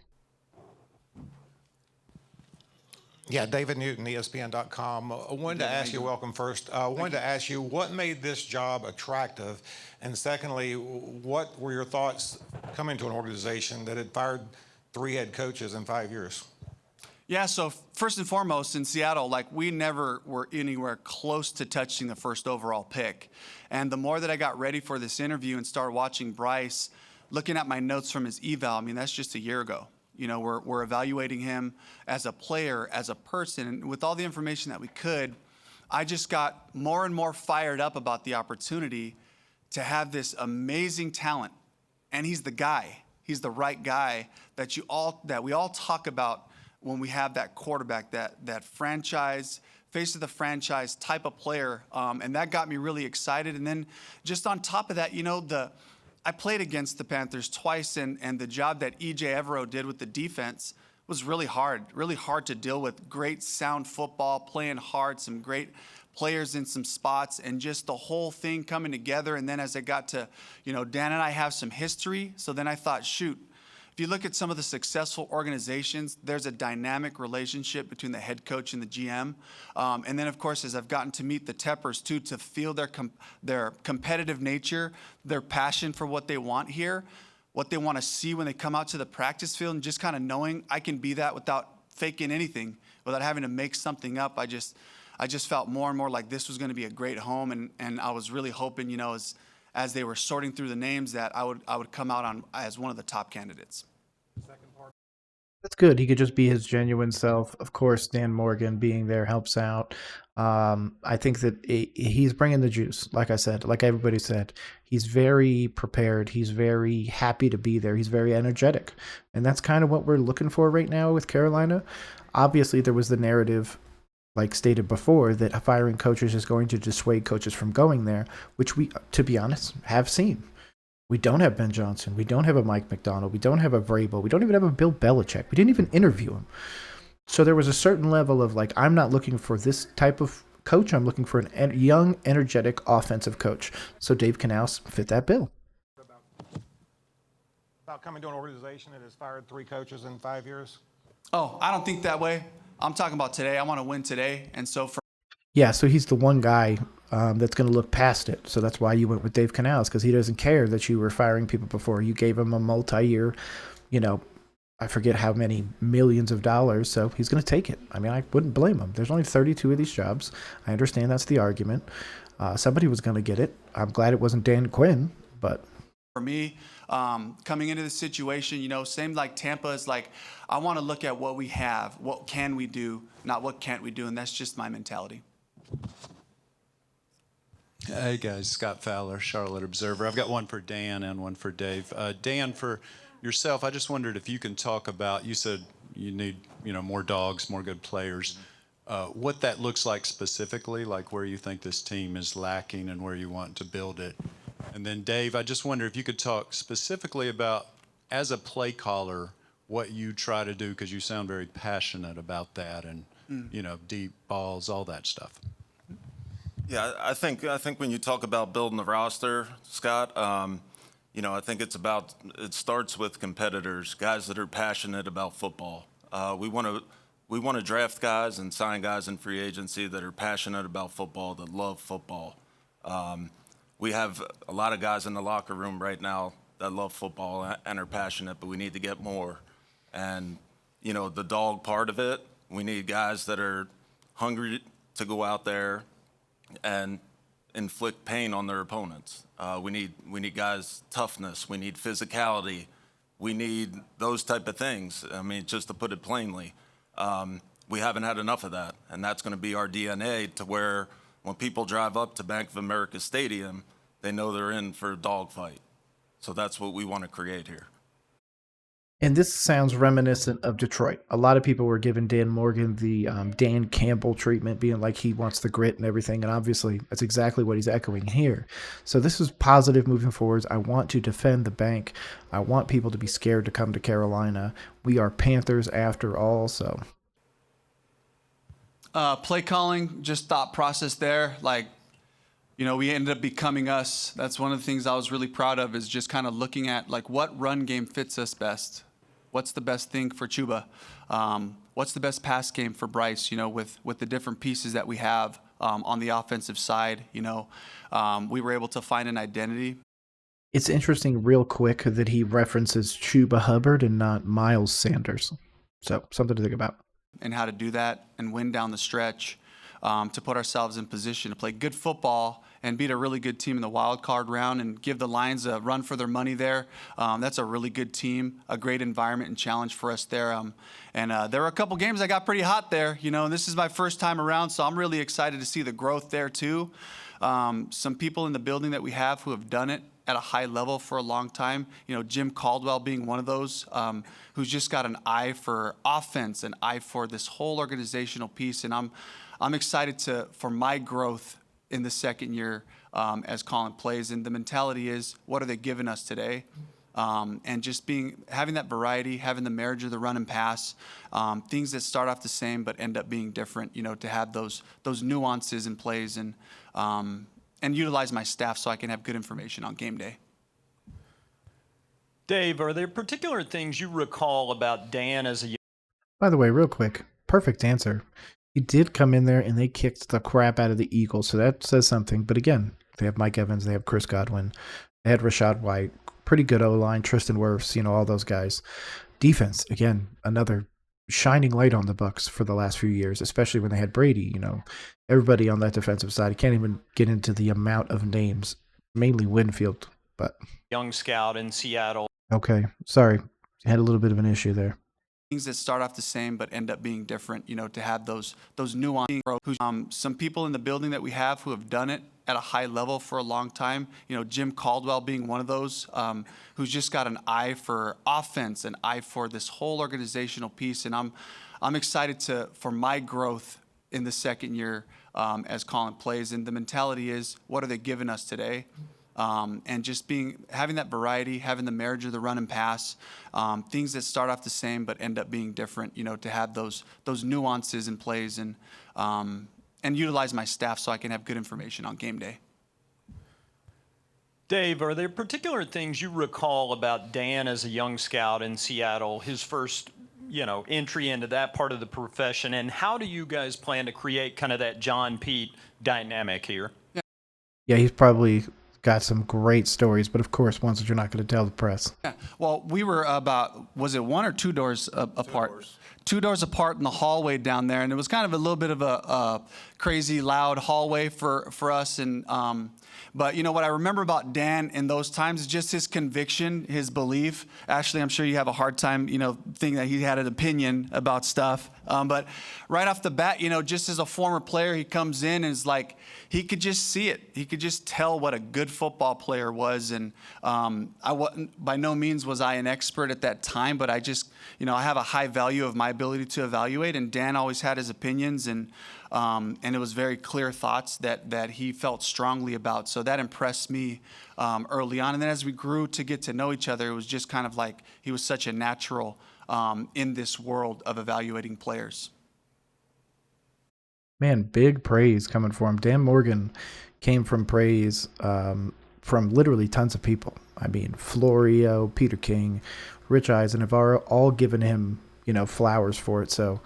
Yeah, David Newton, ESPN.com. I wanted to ask you, welcome first. I wanted to ask you what made this job attractive? And secondly, what were your thoughts coming to an organization that had fired 3 head coaches in 5 years? Yeah, so first and foremost, in Seattle, we never were anywhere close to touching the first overall pick. And the more that I got ready for this interview and started watching Bryce, looking at my notes from his eval, that's just a year ago. We're evaluating him as a player, as a person, and with all the information that we could, I just got more and more fired up about the opportunity to have this amazing talent. And he's the guy. He's the right guy that we all talk about when we have that quarterback, that franchise, face of the franchise type of player. And that got me really excited. And then just on top of that, I played against the Panthers twice, and the job that E.J. Evero did with the defense was really hard to deal with. Great sound football, playing hard, some great players in some spots, and just the whole thing coming together. And then as I got to, Dan and I have some history. So then I thought, shoot, if you look at some of the successful organizations, there's a dynamic relationship between the head coach and the GM. And then, of course, as I've gotten to meet the Teppers, too, to feel their competitive nature, their passion for what they want here, what they want to see when they come out to the practice field, and just kind of knowing I can be that without faking anything, without having to make something up. I just felt more and more like this was going to be a great home, and I was really hoping, as they were sorting through the names, that I would come out as one of the top candidates. That's good. He could just be his genuine self. Of course, Dan Morgan being there helps out. I think that he's bringing the juice. Like I said, like everybody said, he's very prepared. He's very happy to be there. He's very energetic. And that's kind of what we're looking for right now with Carolina. Obviously, there was the narrative, like stated before, that firing coaches is going to dissuade coaches from going there, which we, to be honest, have seen. We don't have Ben Johnson. We don't have a Mike McDonald. We don't have a Vrabel. We don't even have a Bill Belichick. We didn't even interview him. So there was a certain level of like, I'm not looking for this type of coach. I'm looking for a young, energetic, offensive coach. So Dave Canales fit that bill. About coming to an organization that has fired 3 coaches in 5 years? Oh, I don't think that way. I'm talking about today. I want to win today. And so Yeah, so he's the one guy that's going to look past it. So that's why you went with Dave Canales, because he doesn't care that you were firing people before. You gave him a multi-year, I forget how many millions of dollars, so he's going to take it. I mean, I wouldn't blame him. There's only 32 of these jobs. I understand that's the argument. Somebody was going to get it. I'm glad it wasn't Dan Quinn, but... For me, coming into the situation, same like Tampa is like, I want to look at what we have, what can we do, not what can't we do, and that's just my mentality. Hey guys, Scott Fowler, Charlotte Observer. I've got one for Dan and one for Dave. Dan, for yourself, I just wondered if you can talk about, you said you need, more dogs, more good players. What that looks like specifically, like where you think this team is lacking and where you want to build it. And then Dave, I just wonder if you could talk specifically about, as a play caller, what you try to do, because you sound very passionate about that, and deep balls, all that stuff. Yeah, I think when you talk about building the roster, Scott, I think it starts with competitors, guys that are passionate about football. We want to draft guys and sign guys in free agency that are passionate about football, that love football. We have a lot of guys in the locker room right now that love football and are passionate, but we need to get more. And, the dog part of it, we need guys that are hungry to go out there and inflict pain on their opponents. We need guys' toughness. We need physicality. We need those type of things. I mean, just to put it plainly, we haven't had enough of that, and that's going to be our DNA, to where when people drive up to Bank of America Stadium, they know they're in for a dogfight. So that's what we want to create here. And this sounds reminiscent of Detroit. A lot of people were giving Dan Morgan the Dan Campbell treatment, being like he wants the grit and everything. And obviously, that's exactly what he's echoing here. So this is positive moving forwards. I want to defend the bank. I want people to be scared to come to Carolina. We are Panthers after all, so. Play calling, just thought process there. Like, we ended up becoming us. That's one of the things I was really proud of, is just kind of looking at like what run game fits us best. What's the best thing for Chuba? What's the best pass game for Bryce? With the different pieces that we have on the offensive side, we were able to find an identity. It's interesting real quick that he references Chuba Hubbard and not Miles Sanders. So something to think about. And how to do that and win down the stretch, to put ourselves in position to play good football and beat a really good team in the wild card round and give the Lions a run for their money there. That's a really good team, a great environment and challenge for us there. And there were a couple games that got pretty hot there, and this is my first time around, so I'm really excited to see the growth there too. Some people in the building that we have who have done it at a high level for a long time, Jim Caldwell being one of those, who's just got an eye for offense, an eye for this whole organizational piece. And I'm excited for my growth in the second year as calling plays. And the mentality is, what are they giving us today? and just having that variety, having the marriage of the run and pass, things that start off the same but end up being different. To have those nuances in plays and utilize my staff so I can have good information on game day. Dave, are there particular things you recall about Dan as a By the way, real quick, perfect answer. He did come in there and they kicked the crap out of the Eagles, so that says something. But again, they have Mike Evans, they have Chris Godwin, they had Rashad White, pretty good O-line, Tristan Wirfs, all those guys. Defense, again, another shining light on the Bucs for the last few years, especially when they had Brady. Everybody on that defensive side. I can't even get into the amount of names, mainly Winfield. But young scout in Seattle? okay, sorry, had a little bit of an issue there. Things that start off the same but end up being different, to have those nuances. Some people in the building that we have who have done it at a high level for a long time, Jim Caldwell being one of those, who's just got an eye for offense, an eye for this whole organizational piece. And I'm excited for my growth in the second year as calling plays. And the mentality is, what are they giving us today? And just having that variety, having the marriage of the run and pass, things that start off the same but end up being different. To have those nuances in plays and utilize my staff so I can have good information on game day. Dave, are there particular things you recall about Dan as a young scout in Seattle, his first entry into that part of the profession, and how do you guys plan to create kind of that John Pete dynamic here? Yeah, he's probably got some great stories, but of course, ones that you're not going to tell the press. Yeah. Well, we were about, was it one or two doors apart? Two doors apart in the hallway down there, and it was kind of a little bit of a crazy, loud hallway for us. And but what I remember about Dan in those times is just his conviction, his belief. Ashley, I'm sure you have a hard time, thinking that he had an opinion about stuff. But right off the bat, just as a former player, he comes in and is like, he could just see it. He could just tell what a good football player was. And by no means was I an expert at that time, but I just, I have a high value of my ability to evaluate. And Dan always had his opinions, and it was very clear thoughts that he felt strongly about. So that impressed me early on. And then as we grew to get to know each other, it was just kind of like he was such a natural in this world of evaluating players. Man, big praise coming for him. Dan Morgan came from praise from literally tons of people. I mean, Florio, Peter King, Rich Eisen have all given him, flowers for it. So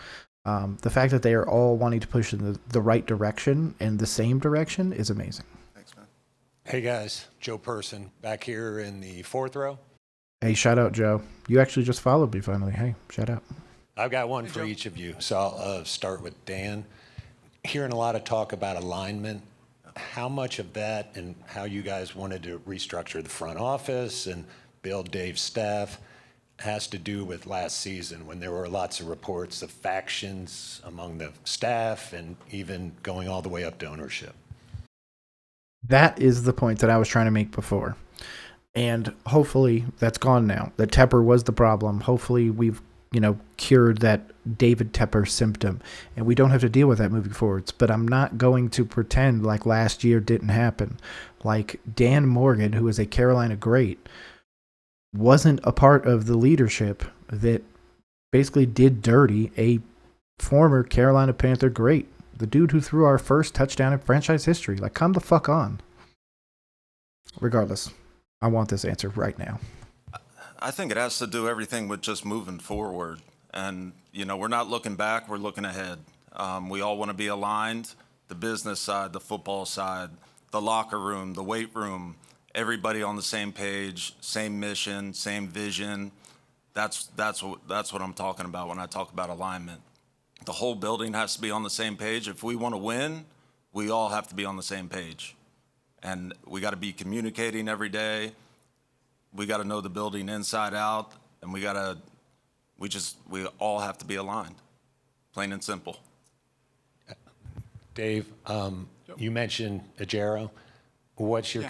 the fact that they are all wanting to push in the right direction and the same direction is amazing. Thanks, man. Hey guys, Joe Person back here in the fourth row. Hey, shout out, Joe. You actually just followed me finally. Hey, shout out. I've got one for each of you. So I'll start with Dan. Hearing a lot of talk about alignment, how much of that and how you guys wanted to restructure the front office and build Dave's staff has to do with last season when there were lots of reports of factions among the staff and even going all the way up to ownership? That is the point that I was trying to make before. And hopefully that's gone now. That Tepper was the problem. Hopefully we've, cured that David Tepper symptom. And we don't have to deal with that moving forwards. But I'm not going to pretend like last year didn't happen. Like Dan Morgan, who is a Carolina great, wasn't a part of the leadership that basically did dirty a former Carolina Panther great. The dude who threw our first touchdown in franchise history. Like, come the fuck on. Regardless, I want this answer right now. I think it has to do everything with just moving forward. And, we're not looking back, we're looking ahead. We all want to be aligned, the business side, the football side, the locker room, the weight room, everybody on the same page, same mission, same vision. That's what I'm talking about when I talk about alignment. The whole building has to be on the same page. If we want to win, we all have to be on the same page. And we got to be communicating every day. We got to know the building inside out, and we all have to be aligned, plain and simple. Dave, you mentioned Ajero. what's your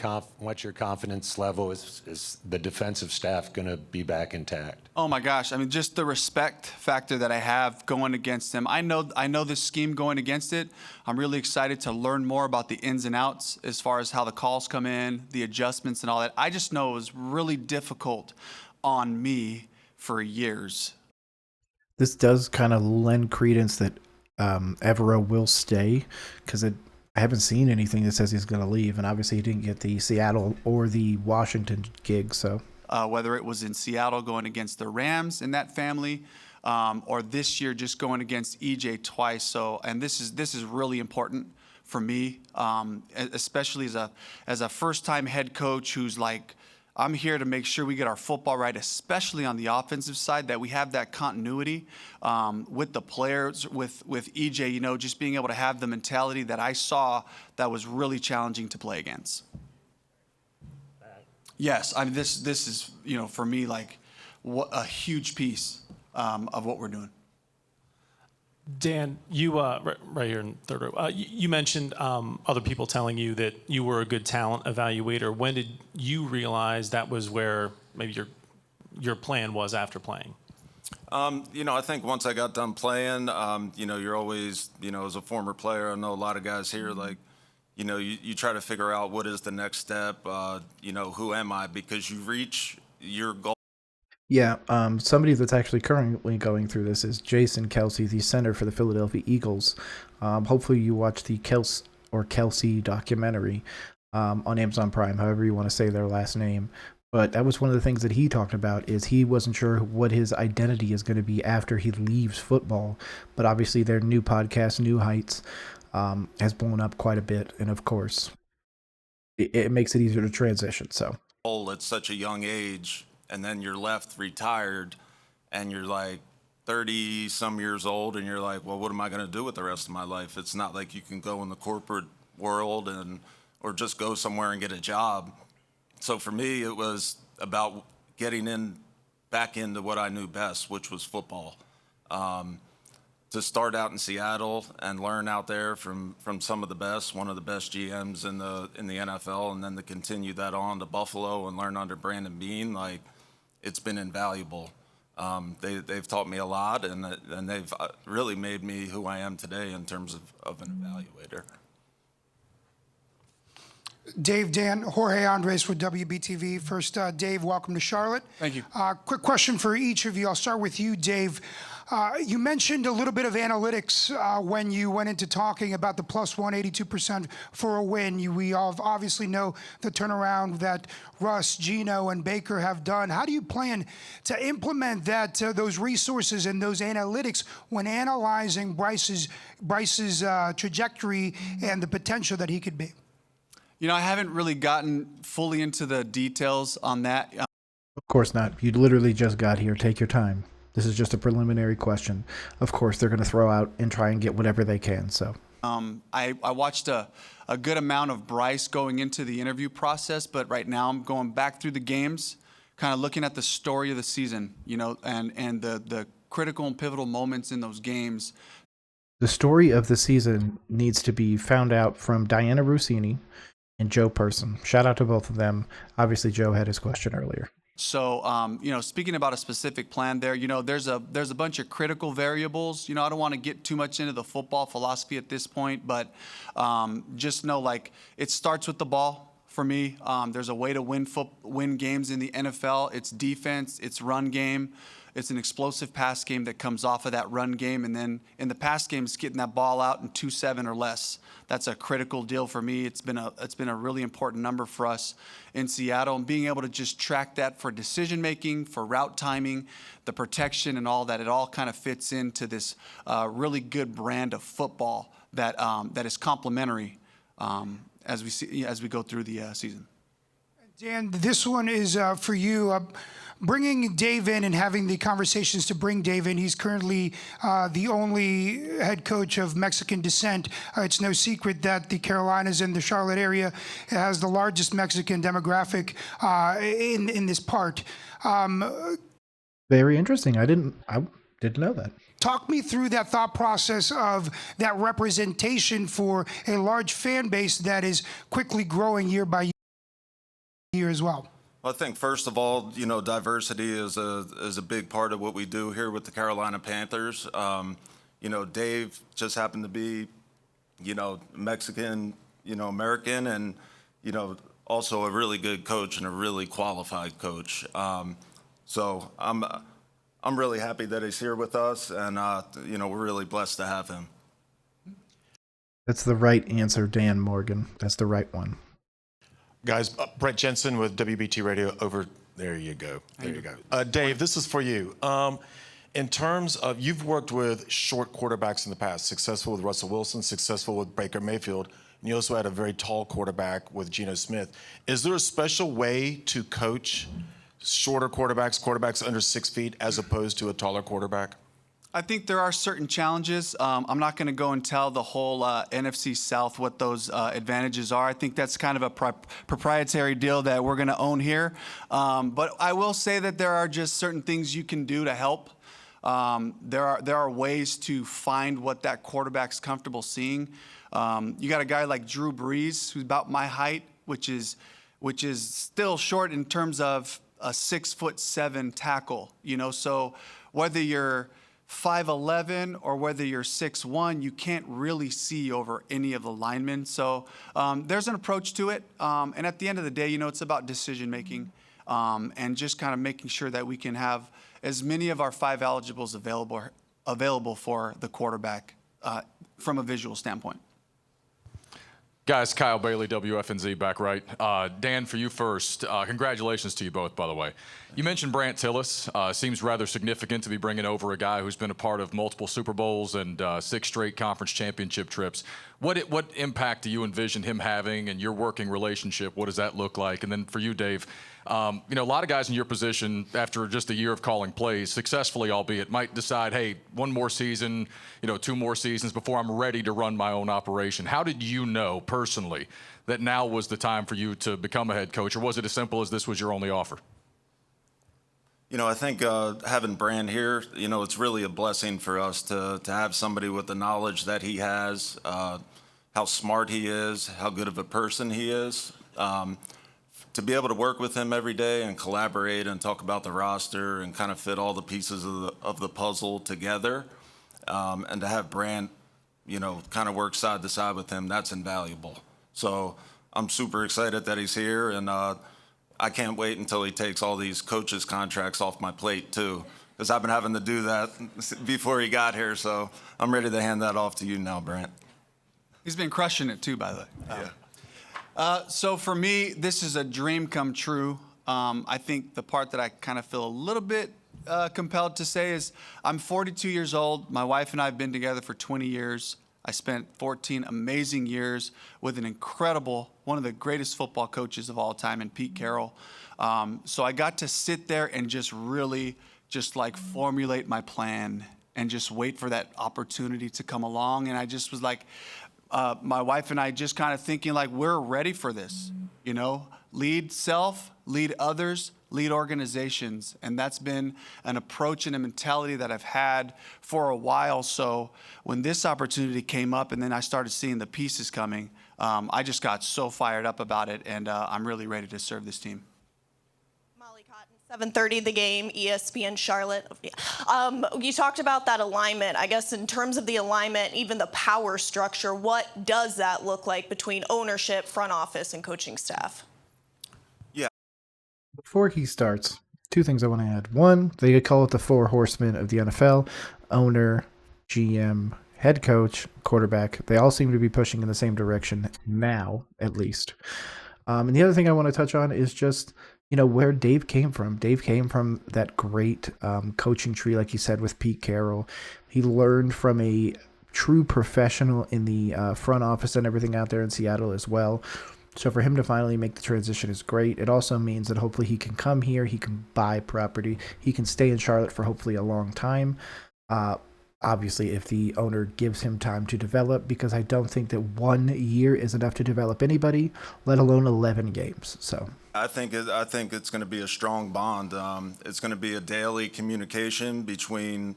confidence level? Is the defensive staff going to be back intact? Oh my gosh! I mean, just the respect factor that I have going against them. I know this scheme going against it. I'm really excited to learn more about the ins and outs as far as how the calls come in, the adjustments, and all that. I just know it was really difficult on me for years. This does kind of lend credence that Evero will stay, because I haven't seen anything that says he's going to leave, and obviously he didn't get the Seattle or the Washington gig, so. Whether it was in Seattle going against the Rams in that family, or this year just going against EJ twice. So, and this is really important for me, especially as a first-time head coach who's like, I'm here to make sure we get our football right, especially on the offensive side, that we have that continuity with the players, with EJ, you know, just being able to have the mentality that I saw that was really challenging to play against. Yes, I mean, this is, you know, for me, like, what a huge piece of what we're doing. Dan, you right here in third row. You mentioned other people telling you that you were a good talent evaluator. When did you realize that was where maybe your plan was after playing? You know, I think once I got done playing, you know, you're always, you know, as a former player, I know a lot of guys here, like, you know, you try to figure out what is the next step, you know, who am I? Because you reach your goal. Yeah, somebody that's actually currently going through this is Jason Kelsey, the center for the Philadelphia Eagles. Hopefully you watch the Kelsey documentary on Amazon Prime, however you want to say their last name. But that was one of the things that he talked about, is he wasn't sure what his identity is going to be after he leaves football. But obviously their new podcast, New Heights, has blown up quite a bit. And of course, it makes it easier to transition. So At such a young age, and then you're left retired, and you're like 30 some years old, and you're like, well, what am I going to do with the rest of my life? It's not like you can go in the corporate world or just go somewhere and get a job. So for me, it was about getting back into what I knew best, which was football. To start out in Seattle and learn out there from some of the best, one of the best GMs in the NFL, and then to continue that on to Buffalo and learn under Brandon Beane, like, it's been invaluable. They've taught me a lot, and they've really made me who I am today in terms of an evaluator. Dave, Dan, Jorge Andres with WBTV. First, Dave, welcome to Charlotte. Thank you. Quick question for each of you. I'll start with you, Dave. You mentioned a little bit of analytics when you went into talking about the plus 182% for a win. We all obviously know the turnaround that Russ, Gino, and Baker have done. How do you plan to implement those resources and those analytics when analyzing Bryce's trajectory and the potential that he could be? You know, I haven't really gotten fully into the details on that. of course not. You literally just got here. Take your time. This is just a preliminary question. Of course, they're going to throw out and try and get whatever they can. So, I watched a good amount of Bryce going into the interview process, but right now I'm going back through the games, kind of looking at the story of the season, you know, and the critical and pivotal moments in those games. the story of the season needs to be found out from Diana Rossini and Joe Person. Shout out to both of them. Obviously, Joe had his question earlier. So, you know, speaking about a specific plan there, you know, there's a bunch of critical variables. You know, I don't want to get too much into the football philosophy at this point, but just know, like, it starts with the ball for me. There's a way to win games in the NFL. It's defense, it's run game. It's an explosive pass game that comes off of that run game. And then in the pass game, it's getting that ball out in 2-7 or less. That's a critical deal for me. It's been a really important number for us in Seattle. And being able to just track that for decision making, for route timing, the protection and all that, it all kind of fits into this really good brand of football that is complementary as we go through the season. Dan, this one is for you. Bringing Dave in and having the conversations to bring Dave in. He's currently the only head coach of Mexican descent. It's no secret that the Carolinas and the Charlotte area has the largest Mexican demographic in this part. Very interesting. I didn't know that. Talk me through that thought process of that representation for a large fan base that is quickly growing year by year as well. I think first of all, you know, diversity is a big part of what we do here with the Carolina Panthers. You know, Dave just happened to be, you know, Mexican, you know, American, and, you know, also a really good coach and a really qualified coach. So I'm really happy that he's here with us, and you know, we're really blessed to have him. That's the right answer, Dan Morgan. That's the right one. Guys, Brett Jensen with WBT Radio over. There you go. There you go. Dave, this is for you. In terms of, you've worked with short quarterbacks in the past, successful with Russell Wilson, successful with Baker Mayfield, and you also had a very tall quarterback with Geno Smith. Is there a special way to coach shorter quarterbacks under 6 feet, as opposed to a taller quarterback? I think there are certain challenges. I'm not going to go and tell the whole NFC South what those advantages are. I think that's kind of a proprietary deal that we're going to own here. But I will say that there are just certain things you can do to help. There are ways to find what that quarterback's comfortable seeing. You got a guy like Drew Brees, who's about my height, which is still short in terms of a 6'7" tackle. You know, so whether you're 5'11" or whether you're 6'1", you can't really see over any of the linemen. So there's an approach to it. And at the end of the day, you know, it's about decision making and just kind of making sure that we can have as many of our 5 eligibles available for the quarterback from a visual standpoint. Guys, Kyle Bailey, WFNZ, back right. Dan, for you first. Congratulations to you both, by the way. You mentioned Brant Tillis. Seems rather significant to be bringing over a guy who's been a part of multiple Super Bowls and 6 straight conference championship trips. What impact do you envision him having and your working relationship? What does that look like? And then for you, Dave, you know, a lot of guys in your position, after just a year of calling plays, successfully albeit, might decide, hey, 1 more season, you know, 2 more seasons before I'm ready to run my own operation. How did you know personally that now was the time for you to become a head coach, or was it as simple as this was your only offer? You know, I think having Brand here, you know, it's really a blessing for us to have somebody with the knowledge that he has, how smart he is, how good of a person he is. To be able to work with him every day and collaborate and talk about the roster and kind of fit all the pieces of the puzzle together, and to have Brand, you know, kind of work side to side with him, that's invaluable. So I'm super excited that he's here, and I can't wait until he takes all these coaches' contracts off my plate too, because I've been having to do that before he got here. So I'm ready to hand that off to you now, Brant. He's been crushing it too, by the way. Yeah. So for me, this is a dream come true. I think the part that I kind of feel a little bit compelled to say is I'm 42 years old. My wife and I have been together for 20 years. I spent 14 amazing years with an incredible, one of the greatest football coaches of all time in Pete Carroll. So I got to sit there and just really just like formulate my plan and just wait for that opportunity to come along. And I just was like, my wife and I just kind of thinking like, we're ready for this, you know, lead self, lead others, lead organizations. And that's been an approach and a mentality that I've had for a while. So when this opportunity came up and then I started seeing the pieces coming, I just got so fired up about it, and I'm really ready to serve this team. 7:30 The Game, ESPN Charlotte. You talked about that alignment. I guess in terms of the alignment, even the power structure, what does that look like between ownership, front office, and coaching staff? Before he starts, 2 things I want to add. One, they call it the 4 horsemen of the NFL: owner, GM, head coach, quarterback. They all seem to be pushing in the same direction now, at least. And the other thing I want to touch on is just, you know, where Dave came from. Dave came from that great coaching tree, like you said, with Pete Carroll. He learned from a true professional in the front office and everything out there in Seattle as well. So for him to finally make the transition is great. It also means that hopefully he can come here, he can buy property, he can stay in Charlotte for hopefully a long time. Obviously, if the owner gives him time to develop, because I don't think that 1 year is enough to develop anybody, let alone 11 games. So I think it's going to be a strong bond. It's going to be a daily communication between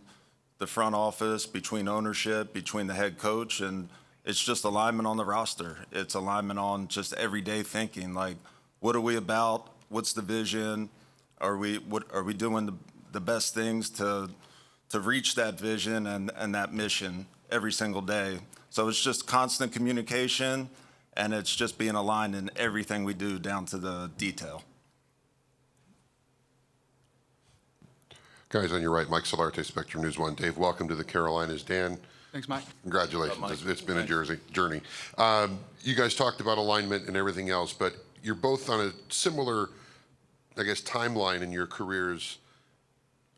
the front office, between ownership, between the head coach, and it's just alignment on the roster. It's alignment on just everyday thinking, like, what are we about? What's the vision? Are we doing the best things to reach that vision and that mission every single day? So it's just constant communication, and it's just being aligned in everything we do down to the detail. Guys, on your right, Mike Solarte, Spectrum News 1. Dave, welcome to the Carolinas. Dan, Thanks, Mike. congratulations. It's been a journey. You guys talked about alignment and everything else, but you're both on a similar, I guess, timeline in your careers.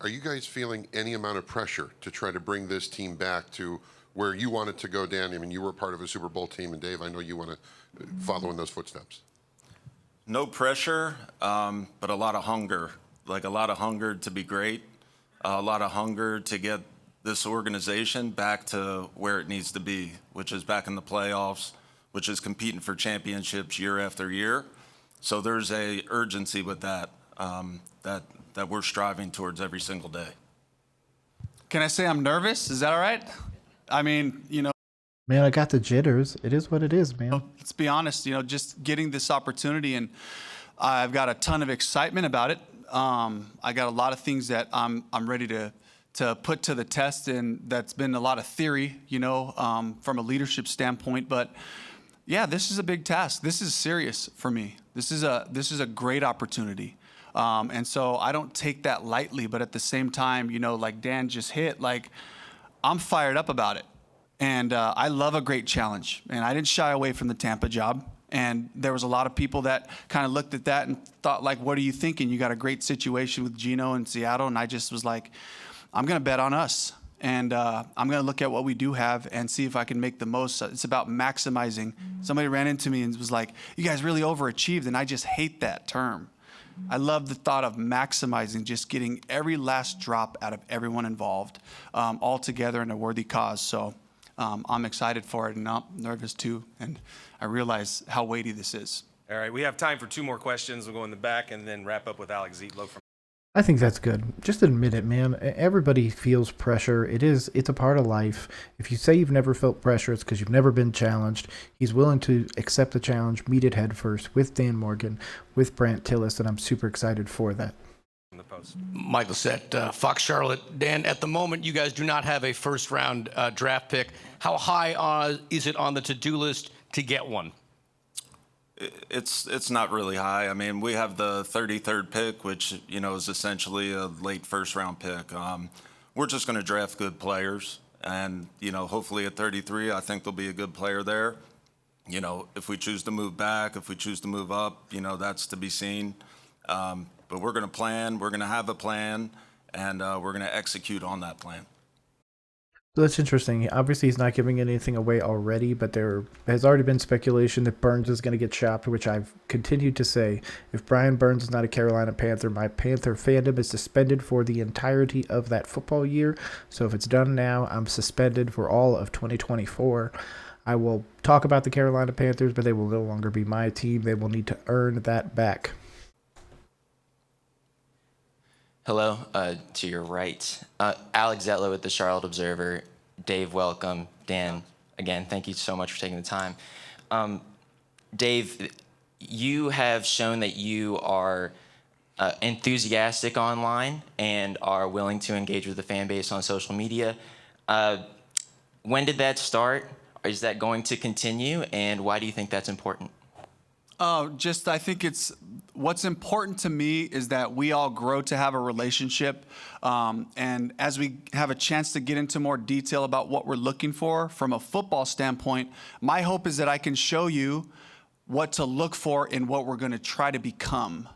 Are you guys feeling any amount of pressure to try to bring this team back to where you wanted to go, Dan? I mean, you were part of a Super Bowl team, and Dave, I know you want to follow in those footsteps. No pressure, but a lot of hunger, like a lot of hunger to be great, a lot of hunger to get this organization back to where it needs to be, which is back in the playoffs, which is competing for championships year after year. So there's a urgency with that, that we're striving towards every single day. Can I say I'm nervous? Is that all right? I mean, Man, I got the jitters. It is what it is, man. Let's be honest, just getting this opportunity, and I've got a ton of excitement about it. I got a lot of things that I'm ready to put to the test, and that's been a lot of theory, from a leadership standpoint. But yeah, this is a big task. This is serious for me. This is a great opportunity. And so I don't take that lightly, but at the same time, like Dan just hit, like I'm fired up about it. And I love a great challenge. And I didn't shy away from the Tampa job. And there was a lot of people that kind of looked at that and thought, like, what are you thinking? You got a great situation with Geno in Seattle. And I just was like, I'm going to bet on us. And I'm going to look at what we do have and see if I can make the most. It's about maximizing. Somebody ran into me and was like, you guys really overachieved. And I just hate that term. I love the thought of maximizing, just getting every last drop out of everyone involved, all together in a worthy cause. So I'm excited for it, and I'm nervous too. And I realize how weighty this is. All right, we have time for 2 more questions. We'll go in the back and then wrap up with Alex Zietlow from. I think that's good. Just admit it, man. Everybody feels pressure. It's a part of life. If you say you've never felt pressure, it's because you've never been challenged. He's willing to accept the challenge, meet it head first with Dan Morgan, with Brant Tillis, and I'm super excited for that. Mike Lissette, Fox Charlotte. Dan, at the moment, you guys do not have a first-round draft pick. How high is it on the to-do list to get one? It's not really high. I mean, we have the 33rd pick, which, is essentially a late first-round pick. We're just going to draft good players. And, hopefully at 33, I think there'll be a good player there. If we choose to move back, if we choose to move up, that's to be seen. But we're going to plan, we're going to have a plan, and we're going to execute on that plan. So that's interesting. Obviously, he's not giving anything away already, but there has already been speculation that Burns is going to get shopped, which I've continued to say. If Brian Burns is not a Carolina Panther, my Panther fandom is suspended for the entirety of that football year. So if it's done now, I'm suspended for all of 2024. I will talk about the Carolina Panthers, but they will no longer be my team. They will need to earn that back. Hello, to your right. Alex Zietlow with the Charlotte Observer. Dave, welcome. Dan, again, thank you so much for taking the time. Dave, you have shown that you are enthusiastic online and are willing to engage with the fan base on social media. When did that start? Is that going to continue? And why do you think that's important? I think what's important to me is that we all grow to have a relationship. And as we have a chance to get into more detail about what we're looking for from a football standpoint, my hope is that I can show you what to look for in what we're going to try to become.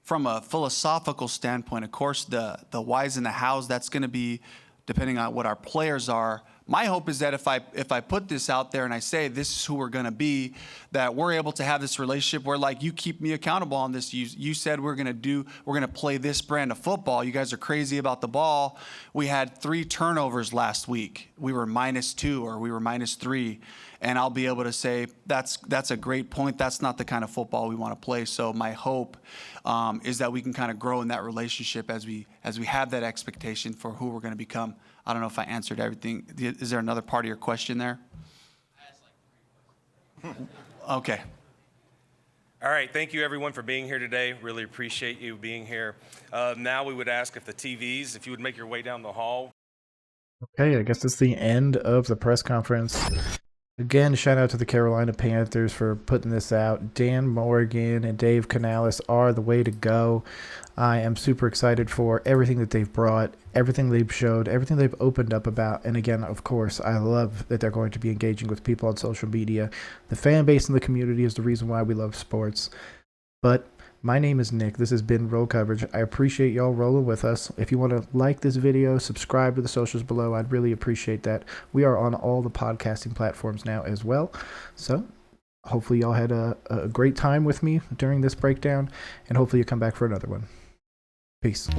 From a philosophical standpoint, of course, the whys and the hows, that's going to be depending on what our players are. My hope is that if I put this out there and I say this is who we're going to be, that we're able to have this relationship where, like, you keep me accountable on this. You said we're going to play this brand of football. You guys are crazy about the ball. We had 3 turnovers last week. We were -2 or we were -3, and I'll be able to say that's a great point. That's not the kind of football we want to play. So my hope is that we can kind of grow in that relationship as we have that expectation for who we're going to become. I don't know if I answered everything. Is there another part of your question there? Okay. All right, thank you everyone for being here today. Really appreciate you being here. Now we would ask if the TVs, if you would make your way down the hall. Okay, I guess it's the end of the press conference. Again, shout out to the Carolina Panthers for putting this out. Dan Morgan and Dave Canales are the way to go. I am super excited for everything that they've brought, everything they've showed, everything they've opened up about. And again, of course, I love that they're going to be engaging with people on social media. The fan base and the community is the reason why we love sports. But my name is Nick. This has been Roll Coverage. I appreciate y'all rolling with us. If you want to like this video, subscribe to the socials below. I'd really appreciate that. We are on all the podcasting platforms now as well. So hopefully y'all had a great time with me during this breakdown, and hopefully you come back for another one. Peace.